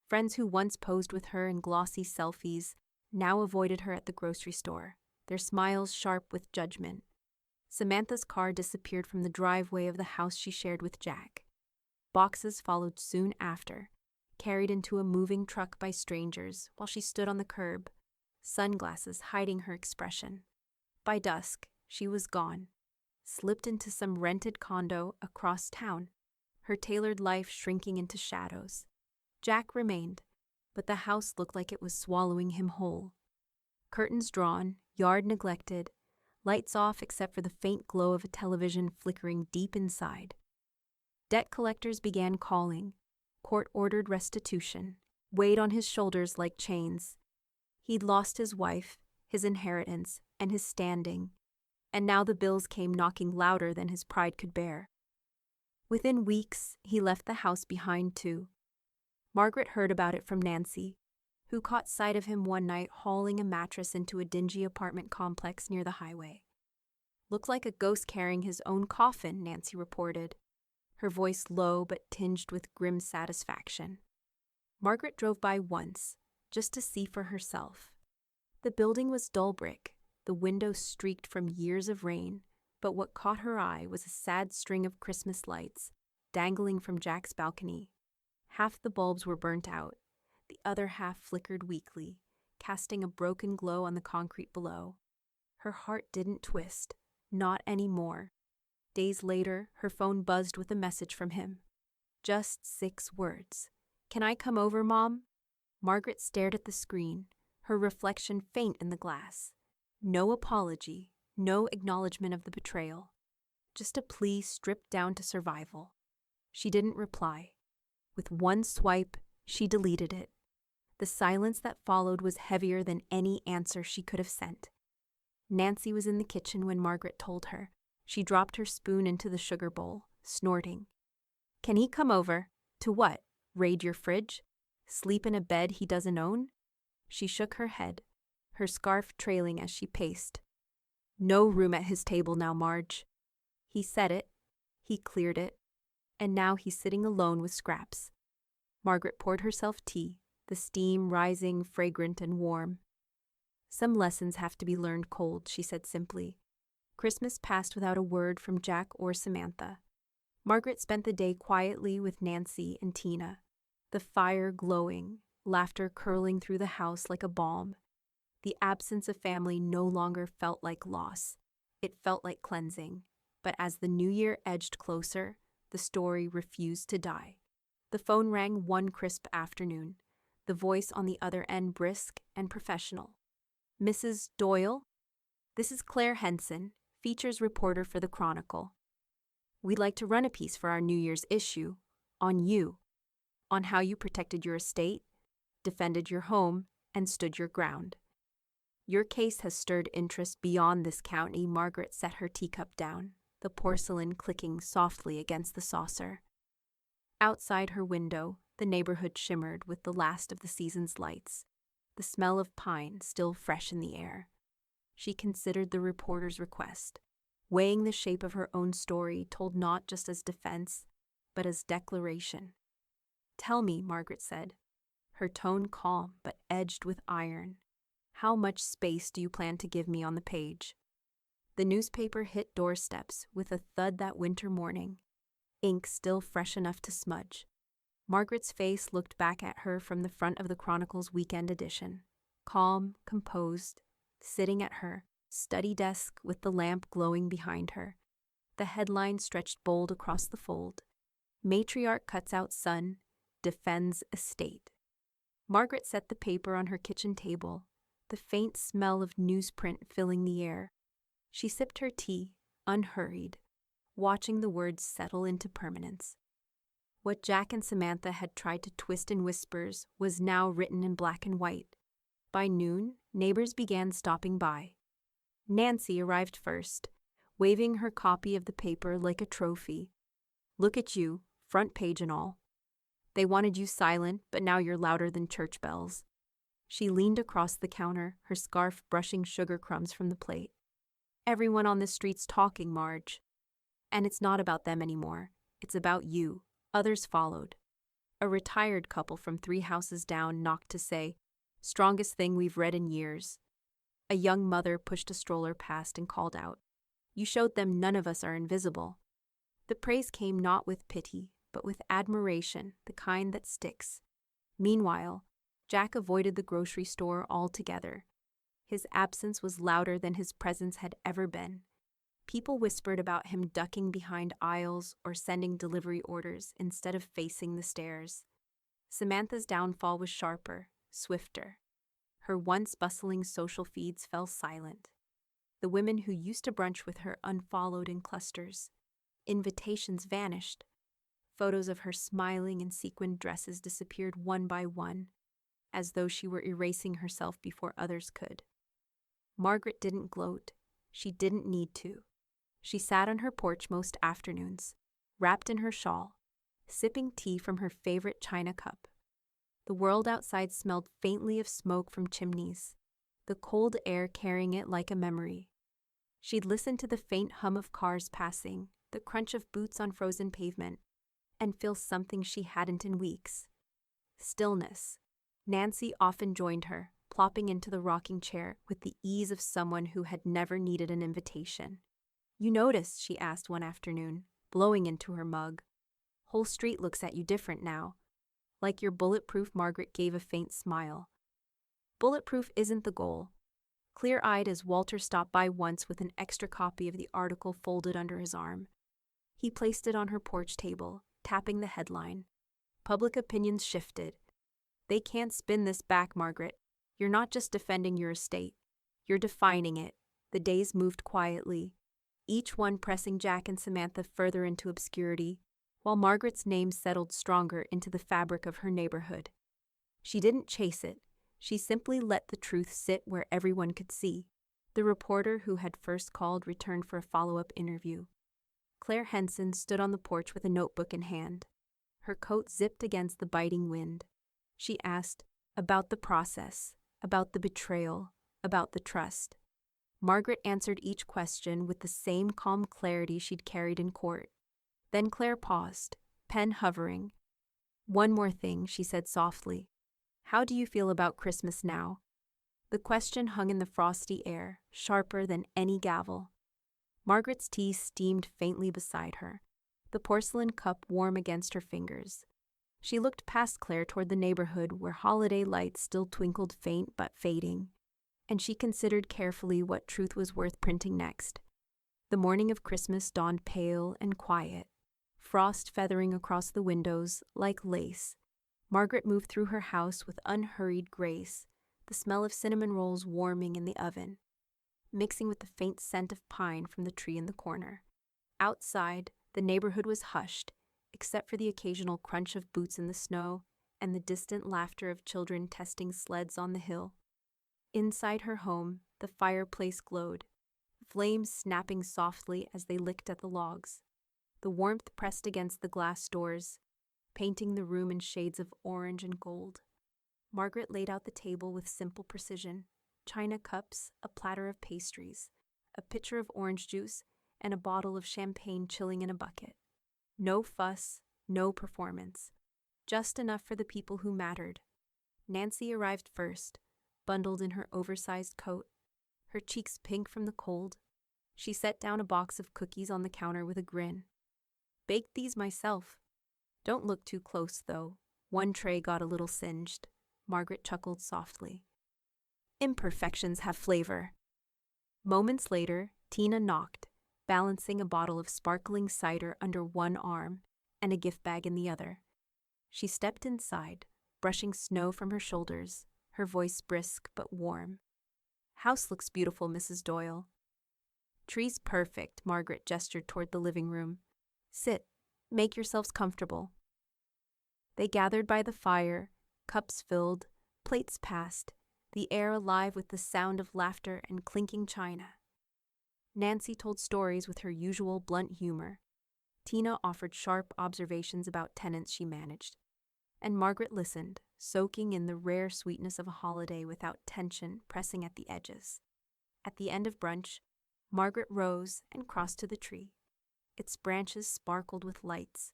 Friends who once posed with her in glossy selfies now avoided her at the grocery store, their smiles sharp with judgment. Samantha's car disappeared from the driveway of the house she shared with Jack. Boxes followed soon after, carried into a moving truck by strangers while she stood on the curb, sunglasses hiding her expression. By dusk, she was gone, slipped into some rented condo across town, her tailored life shrinking into shadows. Jack remained, but the house looked like it was swallowing him whole. Curtains drawn, yard neglected, lights off except for the faint glow of a television flickering deep inside. Debt collectors began calling. Court-ordered restitution weighed on his shoulders like chains. He'd lost his wife, his inheritance, and his standing, and now the bills came knocking louder than his pride could bear. Within weeks, he left the house behind too. Margaret heard about it from Nancy, who caught sight of him one night hauling a mattress into a dingy apartment complex near the highway. "Looked like a ghost carrying his own coffin," Nancy reported, her voice low but tinged with grim satisfaction. Margaret drove by once, just to see for herself. The building was dull brick, the windows streaked from years of rain, but what caught her eye was a sad string of Christmas lights dangling from Jack's balcony. Half the bulbs were burnt out, the other half flickered weakly, casting a broken glow on the concrete below. Her heart didn't twist, not anymore. Days later, her phone buzzed with a message from him. Just 6 words. "Can I come over, Mom?" Margaret stared at the screen, her reflection faint in the glass. No apology, no acknowledgement of the betrayal. Just a plea stripped down to survival. She didn't reply. With one swipe, she deleted it. The silence that followed was heavier than any answer she could have sent. Nancy was in the kitchen when Margaret told her. She dropped her spoon into the sugar bowl, snorting. "Can he come over? To what? Raid your fridge? Sleep in a bed he doesn't own?" She shook her head, her scarf trailing as she paced. "No room at his table now, Marge." He said it, he cleared it, and now he's sitting alone with scraps. Margaret poured herself tea, the steam rising fragrant and warm. Some lessons have to be learned cold, she said simply. Christmas passed without a word from Jack or Samantha. Margaret spent the day quietly with Nancy and Tina, the fire glowing, laughter curling through the house like a balm. The absence of family no longer felt like loss. It felt like cleansing. But as the new year edged closer, the story refused to die. The phone rang one crisp afternoon, the voice on the other end brisk and professional. Mrs. Doyle? This is Claire Henson, features reporter for the Chronicle. We'd like to run a piece for our New Year's issue on you, on how you protected your estate, defended your home, and stood your ground. Your case has stirred interest beyond this county. Margaret set her teacup down, the porcelain clicking softly against the saucer. Outside her window, the neighborhood shimmered with the last of the season's lights, the smell of pine still fresh in the air. She considered the reporter's request, weighing the shape of her own story told not just as defense, but as declaration. Tell me, Margaret said, her tone calm but edged with iron. How much space do you plan to give me on the page? The newspaper hit doorsteps with a thud that winter morning, ink still fresh enough to smudge. Margaret's face looked back at her from the front of the Chronicle's weekend edition, calm, composed, sitting at her study desk with the lamp glowing behind her. The headline stretched bold across the fold. Matriarch cuts out son, defends estate. Margaret set the paper on her kitchen table, the faint smell of newsprint filling the air. She sipped her tea, unhurried, watching the words settle into permanence. What Jack and Samantha had tried to twist in whispers was now written in black and white. By noon, neighbors began stopping by. Nancy arrived first, waving her copy of the paper like a trophy. Look at you, front page and all. They wanted you silent, but now you're louder than church bells. She leaned across the counter, her scarf brushing sugar crumbs from the plate. Everyone on the street's talking, Marge. And it's not about them anymore. It's about you. Others followed. A retired couple from 3 houses down knocked to say, strongest thing we've read in years. A young mother pushed a stroller past and called out, you showed them none of us are invisible. The praise came not with pity, but with admiration, the kind that sticks. Meanwhile, Jack avoided the grocery store altogether. His absence was louder than his presence had ever been. People whispered about him ducking behind aisles or sending delivery orders instead of facing the stairs. Samantha's downfall was sharper, swifter. Her once bustling social feeds fell silent. The women who used to brunch with her unfollowed in clusters. Invitations vanished. Photos of her smiling in sequined dresses disappeared one by one, as though she were erasing herself before others could. Margaret didn't gloat. She didn't need to. She sat on her porch most afternoons, wrapped in her shawl, sipping tea from her favorite china cup. The world outside smelled faintly of smoke from chimneys, the cold air carrying it like a memory. She'd listen to the faint hum of cars passing, the crunch of boots on frozen pavement, and feel something she hadn't in weeks. Stillness. Nancy often joined her, plopping into the rocking chair with the ease of someone who had never needed an invitation. You noticed, she asked one afternoon, blowing into her mug. Whole street looks at you different now. Like you're bulletproof. Margaret gave a faint smile. Bulletproof isn't the goal. Clear-eyed as Walter stopped by once with an extra copy of the article folded under his arm. He placed it on her porch table, tapping the headline. Public opinions shifted. They can't spin this back, Margaret. You're not just defending your estate. You're defining it. The days moved quietly, each one pressing Jack and Samantha further into obscurity, while Margaret's name settled stronger into the fabric of her neighborhood. She didn't chase it. She simply let the truth sit where everyone could see. The reporter who had first called returned for a follow-up interview. Claire Henson stood on the porch with a notebook in hand. Her coat zipped against the biting wind. She asked, about the process, about the betrayal, about the trust. Margaret answered each question with the same calm clarity she'd carried in court. Then Claire paused, pen hovering. One more thing, she said softly. How do you feel about Christmas now? The question hung in the frosty air, sharper than any gavel. Margaret's tea steamed faintly beside her, the porcelain cup warm against her fingers. She looked past Claire toward the neighborhood where holiday lights still twinkled faint but fading, and she considered carefully what truth was worth printing next. The morning of Christmas dawned pale and quiet, frost feathering across the windows like lace. Margaret moved through her house with unhurried grace, the smell of cinnamon rolls warming in the oven, mixing with the faint scent of pine from the tree in the corner. Outside, the neighborhood was hushed, except for the occasional crunch of boots in the snow and the distant laughter of children testing sleds on the hill. Inside her home, the fireplace glowed, flames snapping softly as they licked at the logs. The warmth pressed against the glass doors, painting the room in shades of orange and gold. Margaret laid out the table with simple precision: china cups, a platter of pastries, a pitcher of orange juice, and a bottle of champagne chilling in a bucket. No fuss, no performance. Just enough for the people who mattered. Nancy arrived first, bundled in her oversized coat, her cheeks pink from the cold. She set down a box of cookies on the counter with a grin. Baked these myself. Don't look too close, though. One tray got a little singed. Margaret chuckled softly. Imperfections have flavor. Moments later, Tina knocked, balancing a bottle of sparkling cider under one arm and a gift bag in the other. She stepped inside, brushing snow from her shoulders, her voice brisk but warm. House looks beautiful, Mrs. Doyle. Tree's perfect, Margaret gestured toward the living room. Sit, make yourselves comfortable. They gathered by the fire, cups filled, plates passed, the air alive with the sound of laughter and clinking china. Nancy told stories with her usual blunt humor. Tina offered sharp observations about tenants she managed, and Margaret listened, soaking in the rare sweetness of a holiday without tension pressing at the edges. At the end of brunch, Margaret rose and crossed to the tree. Its branches sparkled with lights,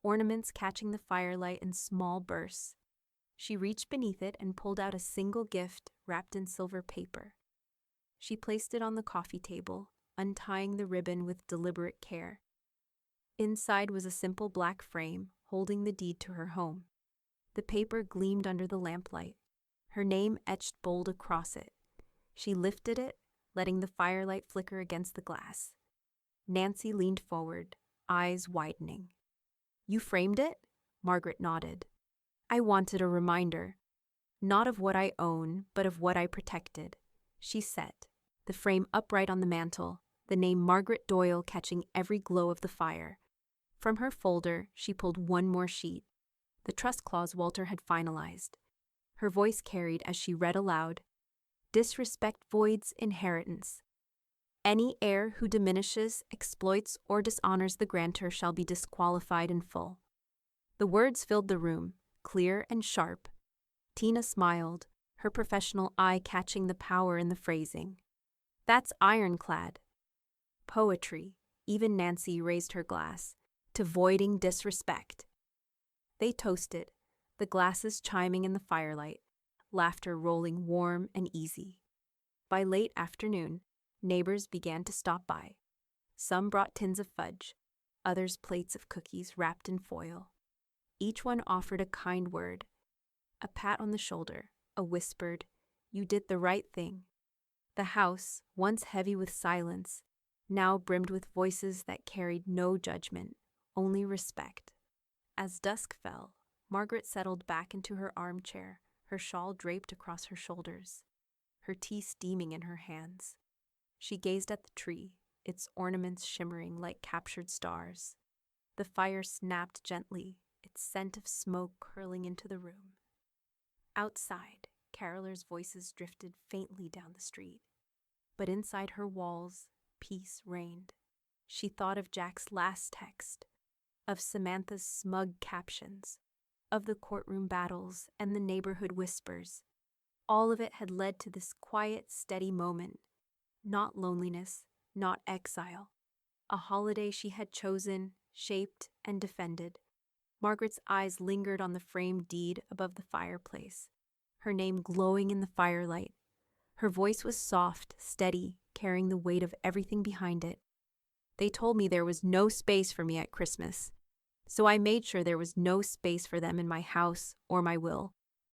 ornaments catching the firelight in small bursts. She reached beneath it and pulled out a single gift wrapped in silver paper. She placed it on the coffee table, untying the ribbon with deliberate care. Inside was a simple black frame holding the deed to her home. The paper gleamed under the lamplight, her name etched bold across it. She lifted it, letting the firelight flicker against the glass. Nancy leaned forward, eyes widening. You framed it? Margaret nodded. I wanted a reminder, not of what I own, but of what I protected. She set, the frame upright on the mantel, the name Margaret Doyle catching every glow of the fire. From her folder, she pulled one more sheet, the trust clause Walter had finalized. Her voice carried as she read aloud, Disrespect voids inheritance. Any heir who diminishes, exploits, or dishonors the grantor shall be disqualified in full. The words filled the room, clear and sharp. Tina smiled, her professional eye catching the power in the phrasing. That's ironclad. Poetry, even Nancy raised her glass, to voiding disrespect. They toasted, the glasses chiming in the firelight, laughter rolling warm and easy. By late afternoon, neighbors began to stop by. Some brought tins of fudge, others plates of cookies wrapped in foil. Each one offered a kind word, a pat on the shoulder, a whispered, "You did the right thing." The house, once heavy with silence, now brimmed with voices that carried no judgment, only respect. As dusk fell, Margaret settled back into her armchair, her shawl draped across her shoulders, her tea steaming in her hands. She gazed at the tree, its ornaments shimmering like captured stars. The fire snapped gently, its scent of smoke curling into the room. Outside, carolers' voices drifted faintly down the street. But inside her walls, peace reigned. She thought of Jack's last text, of Samantha's smug captions, of the courtroom battles and the neighborhood whispers. All of it had led to this quiet, steady moment. Not loneliness, not exile. A holiday she had chosen, shaped, and defended. Margaret's eyes lingered on the framed deed above the fireplace, her name glowing in the firelight. Her voice was soft, steady, carrying the weight of everything behind it. They told me there was no space for me at Christmas, so I made sure there was no space for them in my house or my will.